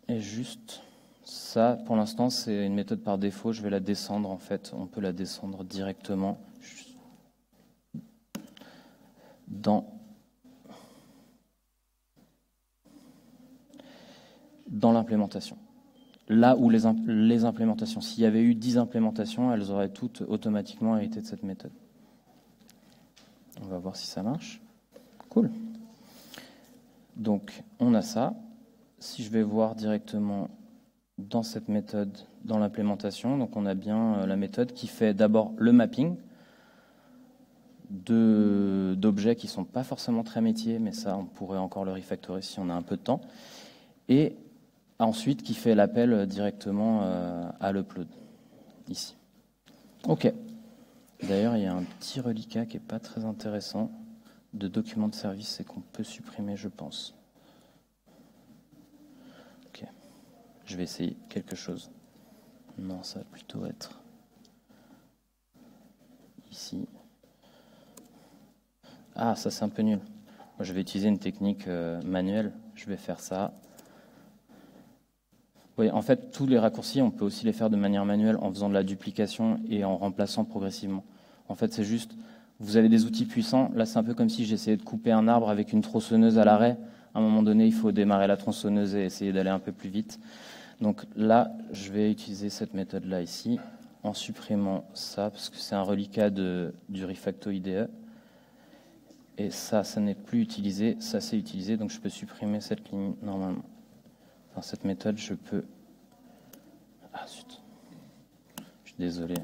Et juste... ça, pour l'instant, c'est une méthode par défaut. Je vais la descendre, en fait. On peut la descendre directement dans l'implémentation. Là où les implémentations, s'il y avait eu 10 implémentations, elles auraient toutes automatiquement hérité de cette méthode. On va voir si ça marche. Cool. Donc, on a ça. Si je vais voir directement dans cette méthode, dans l'implémentation, donc on a bien la méthode qui fait d'abord le mapping d'objets qui ne sont pas forcément très métiers, mais ça, on pourrait encore le refactorer si on a un peu de temps. Et ensuite, qui fait l'appel directement à l'upload, ici. OK. D'ailleurs, il y a un petit reliquat qui n'est pas très intéressant de document de service et qu'on peut supprimer, je pense. OK. Je vais essayer quelque chose. Non, ça va plutôt être ici. Ah, ça c'est un peu nul. Moi, je vais utiliser une technique manuelle. Je vais faire ça. Oui, en fait, tous les raccourcis, on peut aussi les faire de manière manuelle en faisant de la duplication et en remplaçant progressivement. En fait, c'est juste, vous avez des outils puissants. Là, c'est un peu comme si j'essayais de couper un arbre avec une tronçonneuse à l'arrêt. À un moment donné, il faut démarrer la tronçonneuse et essayer d'aller un peu plus vite. Donc là, je vais utiliser cette méthode-là ici, en supprimant ça, parce que c'est un reliquat du refacto IDE. Et ça n'est plus utilisé, ça c'est utilisé, donc je peux supprimer cette ligne normalement. Dans cette méthode, je peux... Ah zut, je suis désolé.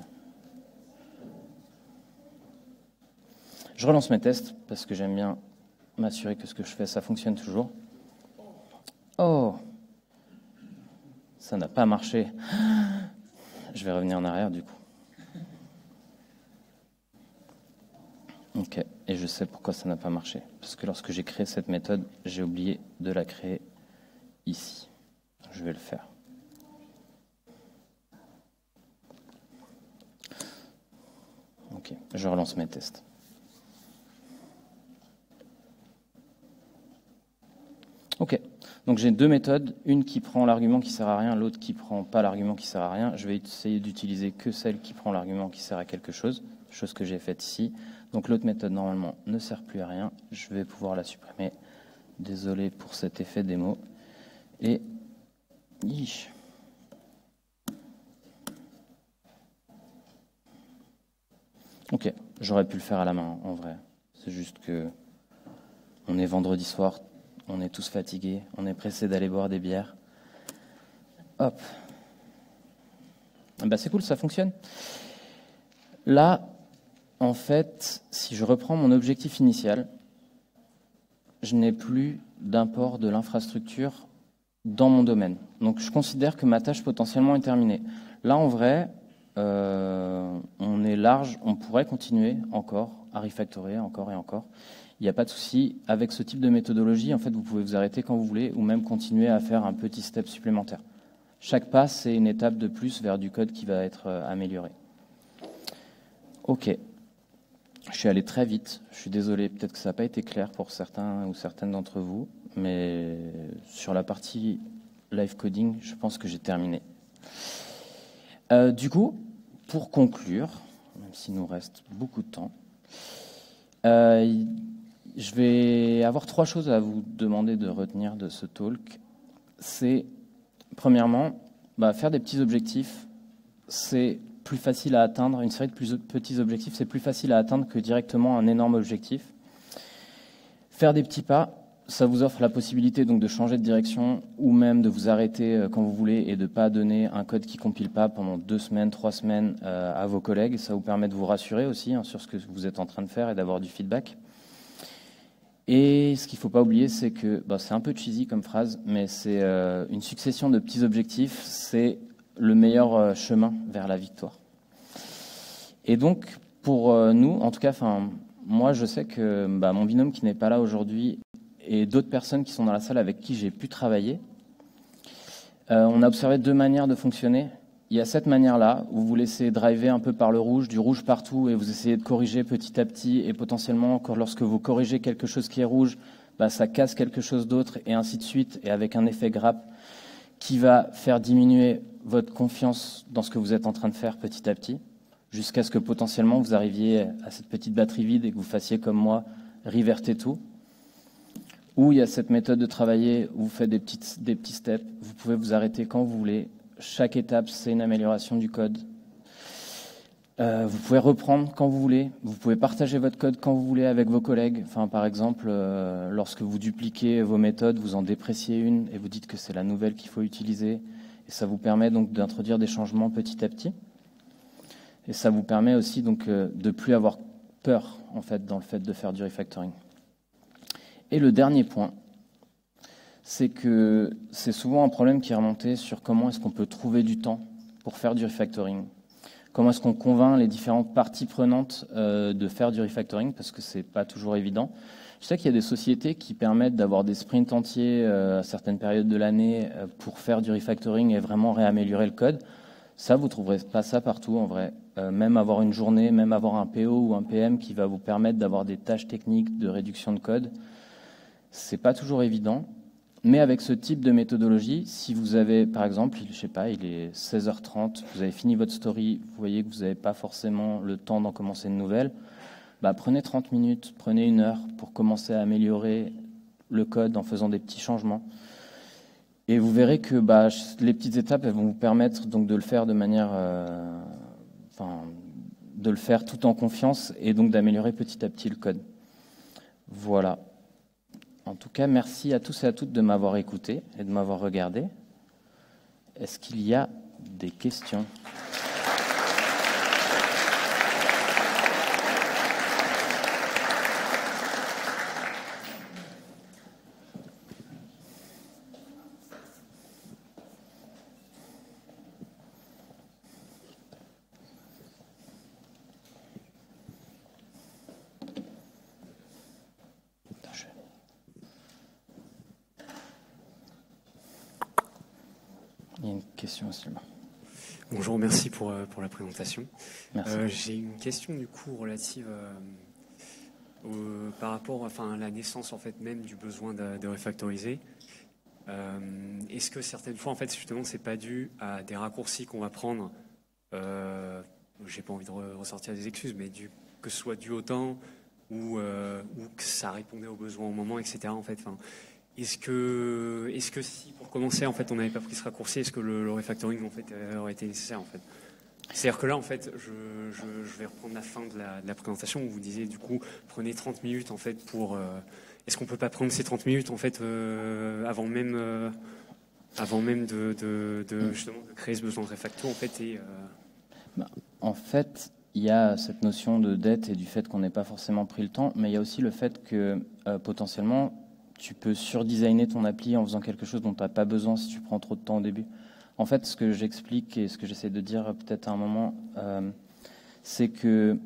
Je relance mes tests, parce que j'aime bien m'assurer que ce que je fais, ça fonctionne toujours. Oh, ça n'a pas marché. Je vais revenir en arrière du coup. Ok, et je sais pourquoi ça n'a pas marché. Parce que lorsque j'ai créé cette méthode, j'ai oublié de la créer ici. Je vais le faire. Ok, je relance mes tests. Ok, donc j'ai deux méthodes, une qui prend l'argument qui sert à rien, l'autre qui prend pas l'argument qui sert à rien. Je vais essayer d'utiliser que celle qui prend l'argument qui sert à quelque chose, chose que j'ai faite ici. Donc l'autre méthode normalement ne sert plus à rien. Je vais pouvoir la supprimer. Désolé pour cet effet démo. Et ok, j'aurais pu le faire à la main en vrai. C'est juste que on est vendredi soir. On est tous fatigués, on est pressés d'aller boire des bières. Hop. Bah c'est cool, ça fonctionne. Là, en fait, si je reprends mon objectif initial, je n'ai plus d'import de l'infrastructure dans mon domaine. Donc je considère que ma tâche potentiellement est terminée. Là, en vrai, on est large, on pourrait continuer encore à refactorer, encore et encore. Il n'y a pas de souci. Avec ce type de méthodologie, en fait, vous pouvez vous arrêter quand vous voulez ou même continuer à faire un petit step supplémentaire. Chaque pas, c'est une étape de plus vers du code qui va être amélioré. Ok. Je suis allé très vite. Je suis désolé. Peut-être que ça n'a pas été clair pour certains ou certaines d'entre vous. Mais sur la partie live coding, je pense que j'ai terminé. Du coup, pour conclure, même s'il nous reste beaucoup de temps, Je vais avoir 3 choses à vous demander de retenir de ce talk. C'est, premièrement, faire des petits objectifs, c'est plus facile à atteindre. Une série de petits objectifs, c'est plus facile à atteindre que directement un énorme objectif. Faire des petits pas, ça vous offre la possibilité donc de changer de direction ou même de vous arrêter quand vous voulez et de ne pas donner un code qui ne compile pas pendant 2 semaines, 3 semaines à vos collègues. Ça vous permet de vous rassurer aussi sur ce que vous êtes en train de faire et d'avoir du feedback. Et ce qu'il ne faut pas oublier, c'est que, c'est un peu cheesy comme phrase, mais c'est une succession de petits objectifs, c'est le meilleur chemin vers la victoire. Et donc, pour nous, en tout cas, moi, je sais que mon binôme qui n'est pas là aujourd'hui et d'autres personnes qui sont dans la salle avec qui j'ai pu travailler, on a observé 2 manières de fonctionner. Il y a cette manière-là, où vous laissez driver un peu par le rouge, du rouge partout, et vous essayez de corriger petit à petit, et potentiellement, lorsque vous corrigez quelque chose qui est rouge, ça casse quelque chose d'autre, et ainsi de suite, et avec un effet grappe qui va faire diminuer votre confiance dans ce que vous êtes en train de faire petit à petit, jusqu'à ce que potentiellement vous arriviez à cette petite batterie vide et que vous fassiez comme moi, reverter tout. Ou il y a cette méthode de travailler où vous faites des petits steps, vous pouvez vous arrêter quand vous voulez. Chaque étape, c'est une amélioration du code. Vous pouvez reprendre quand vous voulez. Vous pouvez partager votre code quand vous voulez avec vos collègues. Par exemple, lorsque vous dupliquez vos méthodes, vous en dépréciez une et vous dites que c'est la nouvelle qu'il faut utiliser. Et ça vous permet donc d'introduire des changements petit à petit. Et ça vous permet aussi donc de ne plus avoir peur en fait, dans le fait de faire du refactoring. Et le dernier point, c'est que c'est souvent un problème qui est remonté sur comment est-ce qu'on peut trouver du temps pour faire du refactoring. Comment est-ce qu'on convainc les différentes parties prenantes de faire du refactoring, parce que ce n'est pas toujours évident. Je sais qu'il y a des sociétés qui permettent d'avoir des sprints entiers à certaines périodes de l'année pour faire du refactoring et vraiment réaméliorer le code. Ça, vous ne trouverez pas ça partout en vrai. Même avoir une journée, même avoir un PO ou un PM qui va vous permettre d'avoir des tâches techniques de réduction de code, ce n'est pas toujours évident. Mais avec ce type de méthodologie, si vous avez, par exemple, je sais pas, il est 16h30, vous avez fini votre story, vous voyez que vous n'avez pas forcément le temps d'en commencer une nouvelle, prenez 30 minutes, prenez 1 heure pour commencer à améliorer le code en faisant des petits changements. Et vous verrez que les petites étapes, elles vont vous permettre donc de le faire de manière, de le faire tout en confiance et donc d'améliorer petit à petit le code. Voilà. En tout cas, merci à tous et à toutes de m'avoir écouté et de m'avoir regardé. Est-ce qu'il y a des questions ? Il y a une question aussi là. Bonjour, merci pour la présentation. Merci. J'ai une question du coup relative par rapport à la naissance en fait même du besoin de refactoriser. Est-ce que certaines fois en fait justement c'est pas dû à des raccourcis qu'on va prendre, j'ai pas envie de ressortir des excuses, mais que ce soit dû au temps ou que ça répondait aux besoins au moment, etc. En fait, est-ce que si pour commencer en fait on n'avait pas pris ce raccourci, est-ce que le refactoring en fait aurait été nécessaire en fait? C'est-à-dire que là en fait je vais reprendre la fin de la présentation où vous disiez du coup prenez 30 minutes en fait pour est-ce qu'on peut pas prendre ces 30 minutes en fait avant même de justement de créer ce besoin de refacto en fait et En fait, il y a cette notion de dette et du fait qu'on n'ait pas forcément pris le temps, mais il y a aussi le fait que potentiellement tu peux surdesigner ton appli en faisant quelque chose dont tu n'as pas besoin si tu prends trop de temps au début. En fait, ce que j'explique et ce que j'essaie de dire peut-être à un moment, c'est que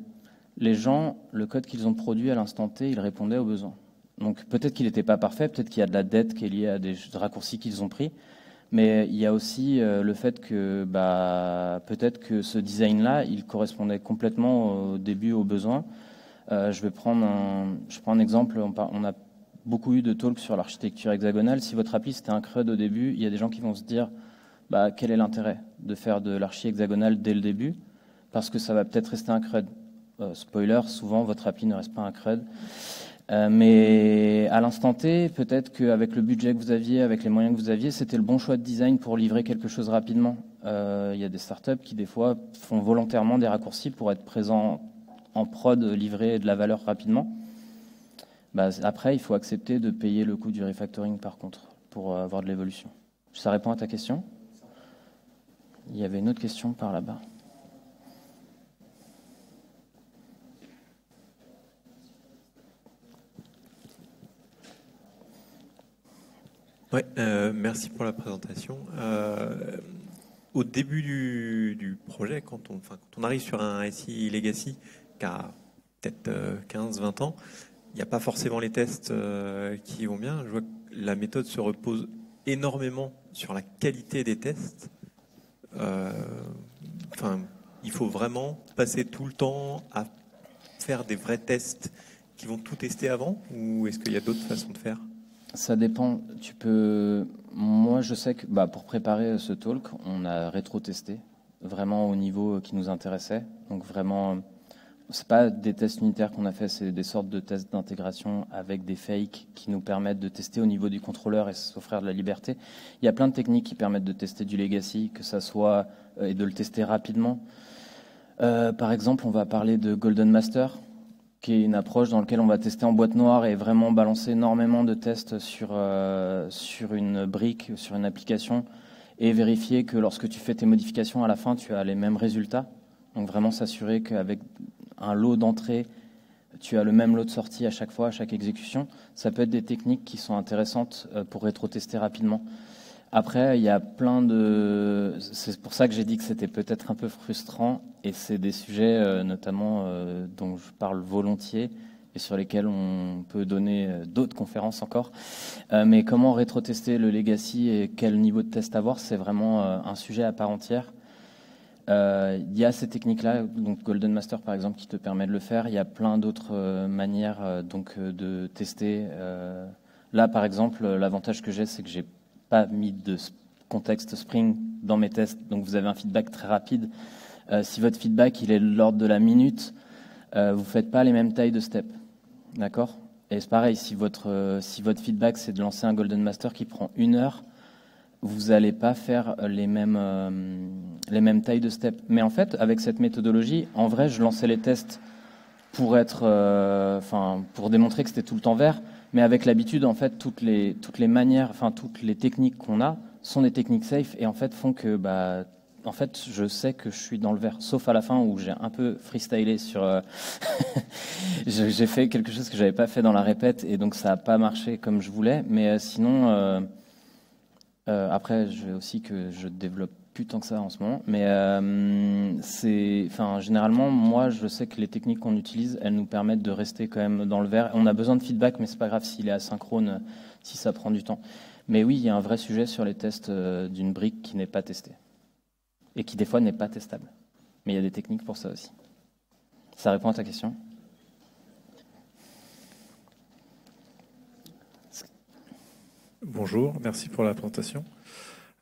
les gens, le code qu'ils ont produit à l'instant T, il répondait aux besoins. Donc peut-être qu'il n'était pas parfait, peut-être qu'il y a de la dette qui est liée à des raccourcis qu'ils ont pris, mais il y a aussi le fait que peut-être que ce design-là, il correspondait complètement au début aux besoins. Je prends un exemple, on a beaucoup eu de talks sur l'architecture hexagonale. Si votre appli c'était un CRUD au début, il y a des gens qui vont se dire quel est l'intérêt de faire de l'archi hexagonale dès le début, parce que ça va peut-être rester un CRUD. Spoiler, souvent votre appli ne reste pas un CRUD. Mais à l'instant T, peut-être qu'avec le budget que vous aviez, avec les moyens que vous aviez, c'était le bon choix de design pour livrer quelque chose rapidement. Il y a des startups qui, des fois, font volontairement des raccourcis pour être présents en prod, livrer de la valeur rapidement. Après, il faut accepter de payer le coût du refactoring, par contre, pour avoir de l'évolution. Ça répond à ta question? Il y avait une autre question par là-bas. Ouais, merci pour la présentation. Au début du projet, quand on arrive sur un SI Legacy qui a peut-être 15-20 ans, il n'y a pas forcément les tests qui vont bien. Je vois que la méthode se repose énormément sur la qualité des tests. Il faut vraiment passer tout le temps à faire des vrais tests qui vont tout tester avant, ou est-ce qu'il y a d'autres façons de faire? Ça dépend. Moi, je sais que pour préparer ce talk, on a rétro-testé vraiment au niveau qui nous intéressait. Donc vraiment, c'est pas des tests unitaires qu'on a fait, c'est des sortes de tests d'intégration avec des fakes qui nous permettent de tester au niveau du contrôleur et s'offrir de la liberté. Il y a plein de techniques qui permettent de tester du legacy, que ça soit et de le tester rapidement. Par exemple, on va parler de Golden Master, qui est une approche dans laquelle on va tester en boîte noire et vraiment balancer énormément de tests sur une brique, sur une application, et vérifier que lorsque tu fais tes modifications, à la fin, tu as les mêmes résultats. Donc vraiment s'assurer qu'avec un lot d'entrée, tu as le même lot de sortie à chaque fois, à chaque exécution. Ça peut être des techniques qui sont intéressantes pour rétro-tester rapidement. Après, il y a plein de... C'est pour ça que j'ai dit que c'était peut-être un peu frustrant, et c'est des sujets notamment dont je parle volontiers et sur lesquels on peut donner d'autres conférences encore. Mais comment rétro-tester le legacy et quel niveau de test avoir, c'est vraiment un sujet à part entière. Il y a ces techniques-là, donc Golden Master par exemple, qui te permet de le faire. Il y a plein d'autres manières de tester. Là, par exemple, l'avantage que j'ai, c'est que j'ai pas mis de contexte Spring dans mes tests, donc vous avez un feedback très rapide. Si votre feedback il est de l'ordre de la minute, vous faites pas les mêmes tailles de step, d'accord? Et c'est pareil, si votre feedback c'est de lancer un Golden Master qui prend 1 heure, vous n'allez pas faire les mêmes tailles de step. Mais en fait, avec cette méthodologie, en vrai, je lançais les tests pour pour démontrer que c'était tout le temps vert. Mais avec l'habitude, en fait, toutes les manières, toutes les techniques qu'on a sont des techniques safe et en fait font que, en fait, je sais que je suis dans le vert. Sauf à la fin où j'ai un peu freestylé sur, j'ai fait quelque chose que j'avais pas fait dans la répète et donc ça a pas marché comme je voulais. Mais sinon, après, je veux aussi que je développe plus tant que ça en ce moment, mais généralement, moi, je sais que les techniques qu'on utilise, elles nous permettent de rester quand même dans le vert. On a besoin de feedback, mais c'est pas grave s'il est asynchrone, si ça prend du temps. Mais oui, il y a un vrai sujet sur les tests d'une brique qui n'est pas testée et qui des fois n'est pas testable. Mais il y a des techniques pour ça aussi. Ça répond à ta question? Bonjour, merci pour la présentation.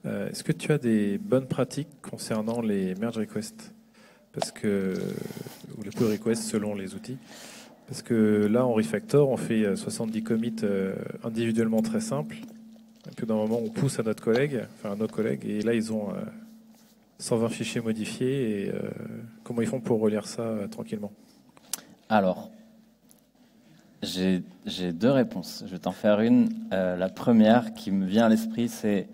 Est-ce que tu as des bonnes pratiques concernant les merge requests ou les pull requests selon les outils? Parce que là, en refactor, on fait 70 commits individuellement très simples. Et puis d'un moment, on pousse à nos collègues, et là, ils ont 120 fichiers modifiés. Et comment ils font pour relire ça tranquillement? Alors, j'ai 2 réponses. Je vais t'en faire une. La première qui me vient à l'esprit, c'est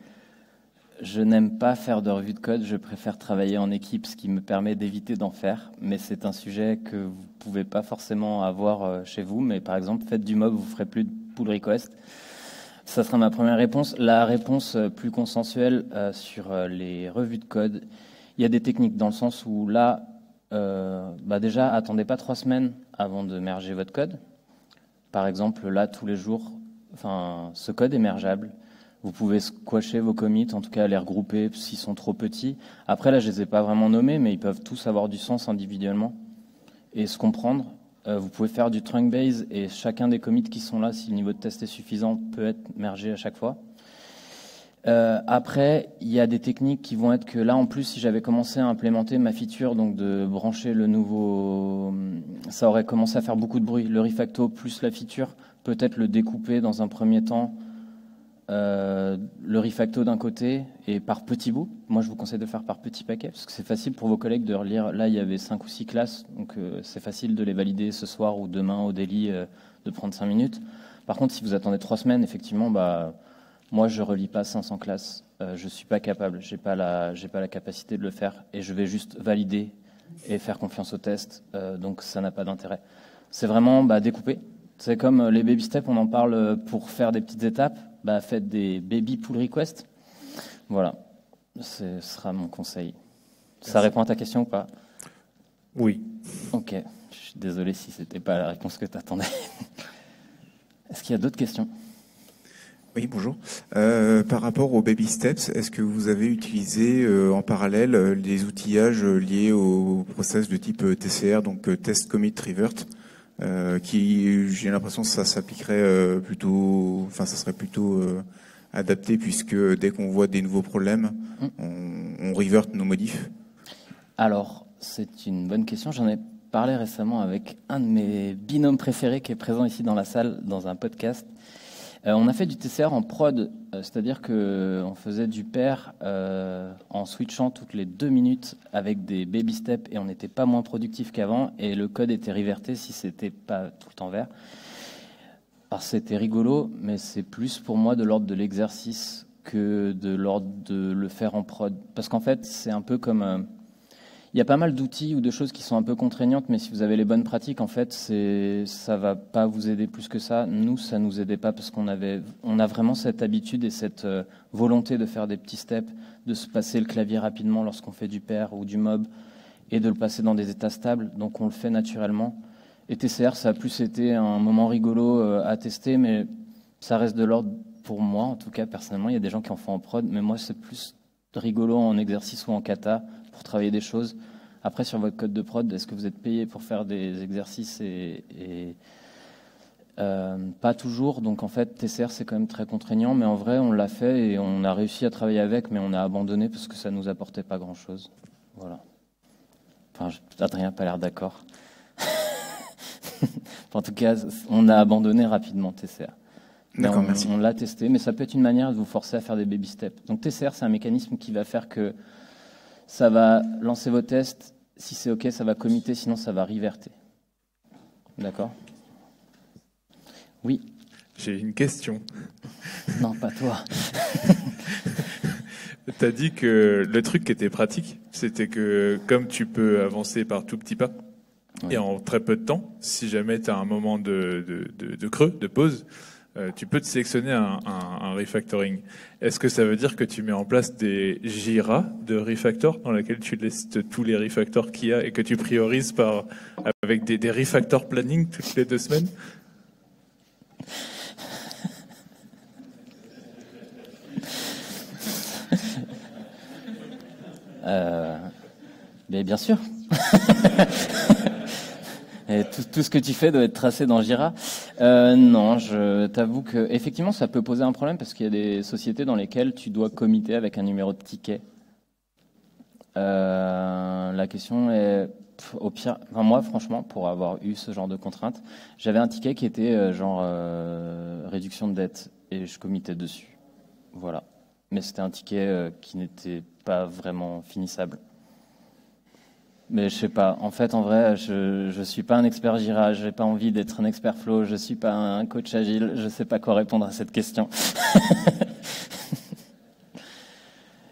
je n'aime pas faire de revue de code, je préfère travailler en équipe, ce qui me permet d'éviter d'en faire. Mais c'est un sujet que vous ne pouvez pas forcément avoir chez vous. Mais par exemple, faites du mob, vous ne ferez plus de pull request. Ça sera ma première réponse. La réponse plus consensuelle sur les revues de code, il y a des techniques dans le sens où là, déjà, attendez pas 3 semaines avant de merger votre code. Par exemple, là, tous les jours, ce code est mergeable. Vous pouvez squasher vos commits, en tout cas les regrouper s'ils sont trop petits. Après, là, je les ai pas vraiment nommés, mais ils peuvent tous avoir du sens individuellement et se comprendre. Vous pouvez faire du trunk base et chacun des commits qui sont là, si le niveau de test est suffisant, peut être mergé à chaque fois. Après, il y a des techniques qui vont être que là, en plus, si j'avais commencé à implémenter ma feature, donc de brancher le nouveau, ça aurait commencé à faire beaucoup de bruit. Le refacto plus la feature, peut-être le découper dans un premier temps, le refacto d'un côté et par petits bouts. Moi, je vous conseille de le faire par petits paquets parce que c'est facile pour vos collègues de relire. Là, il y avait 5 ou 6 classes, donc c'est facile de les valider ce soir ou demain au daily, de prendre 5 minutes. Par contre, si vous attendez 3 semaines, effectivement, moi, je relis pas 500 classes. Je suis pas capable. J'ai pas la capacité de le faire et je vais juste valider et faire confiance au test. Donc, ça n'a pas d'intérêt. C'est vraiment découper. C'est comme les baby steps, on en parle pour faire des petites étapes. Faites des baby pull requests. Voilà. Ce sera mon conseil. Ça répond à ta question ou pas? Oui. Ok. Je suis désolé si c'était pas la réponse que tu attendais. Est-ce qu'il y a d'autres questions? Oui, bonjour. Par rapport aux baby steps, est-ce que vous avez utilisé en parallèle des outillages liés au process de type TCR, donc test commit revert, qui, j'ai l'impression que ça s'appliquerait plutôt, enfin, ça serait plutôt adapté puisque dès qu'on voit des nouveaux problèmes, on revert nos modifs. Alors, c'est une bonne question. J'en ai parlé récemment avec un de mes binômes préférés qui est présent ici dans la salle, dans un podcast. On a fait du TCR en prod, c'est-à-dire qu'on faisait du pair en switchant toutes les 2 minutes avec des baby steps et on n'était pas moins productif qu'avant et le code était reverté si c'était pas tout le temps vert. Alors c'était rigolo, mais c'est plus pour moi de l'ordre de l'exercice que de l'ordre de le faire en prod. Parce qu'en fait, c'est un peu comme... il y a pas mal d'outils ou de choses qui sont un peu contraignantes, mais si vous avez les bonnes pratiques, en fait, ça va pas vous aider plus que ça. Nous, ça nous aidait pas parce qu'on a vraiment cette habitude et cette volonté de faire des petits steps, de se passer le clavier rapidement lorsqu'on fait du pair ou du mob et de le passer dans des états stables. Donc, on le fait naturellement. Et TCR, ça a plus été un moment rigolo à tester, mais ça reste de l'ordre pour moi, en tout cas, personnellement. Il y a des gens qui en font en prod, mais moi, c'est plus rigolo en exercice ou en kata pour travailler des choses. Après, sur votre code de prod, est-ce que vous êtes payé pour faire des exercices et pas toujours. Donc en fait, TCR, c'est quand même très contraignant, mais en vrai, on l'a fait et on a réussi à travailler avec, mais on a abandonné parce que ça nous apportait pas grand-chose. Voilà. Enfin, Adrien n'a pas l'air d'accord. En tout cas, on a abandonné rapidement TCR. D'accord, merci. On l'a testé, mais ça peut être une manière de vous forcer à faire des baby steps. Donc TCR, c'est un mécanisme qui va faire que ça va lancer vos tests. Si c'est OK, ça va committer, sinon ça va reverter. D'accord? Oui. J'ai une question. Non, pas toi. Tu as dit que le truc qui était pratique, c'était que comme tu peux avancer par tout petits pas, Oui. et en très peu de temps, si jamais tu as un moment de creux, de pause, tu peux te sélectionner un refactoring. Est-ce que ça veut dire que tu mets en place des Jira de refactor dans lesquels tu listes tous les refactors qu'il y a et que tu priorises avec des refactor planning toutes les 2 semaines? Mais bien sûr. Et tout ce que tu fais doit être tracé dans Jira. Non, je t'avoue que effectivement, ça peut poser un problème parce qu'il y a des sociétés dans lesquelles tu dois committer avec un numéro de ticket. La question est, au pire, enfin, moi, franchement, pour avoir eu ce genre de contrainte, j'avais un ticket qui était réduction de dette et je committais dessus. Voilà. Mais c'était un ticket qui n'était pas vraiment finissable. Mais je sais pas. En fait, en vrai, je suis pas un expert Jira. J'ai pas envie d'être un expert Flow. Je suis pas un coach agile. Je sais pas quoi répondre à cette question.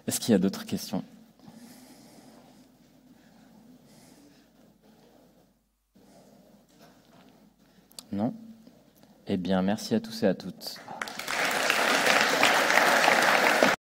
Est-ce qu'il y a d'autres questions? Non? Eh bien, merci à tous et à toutes.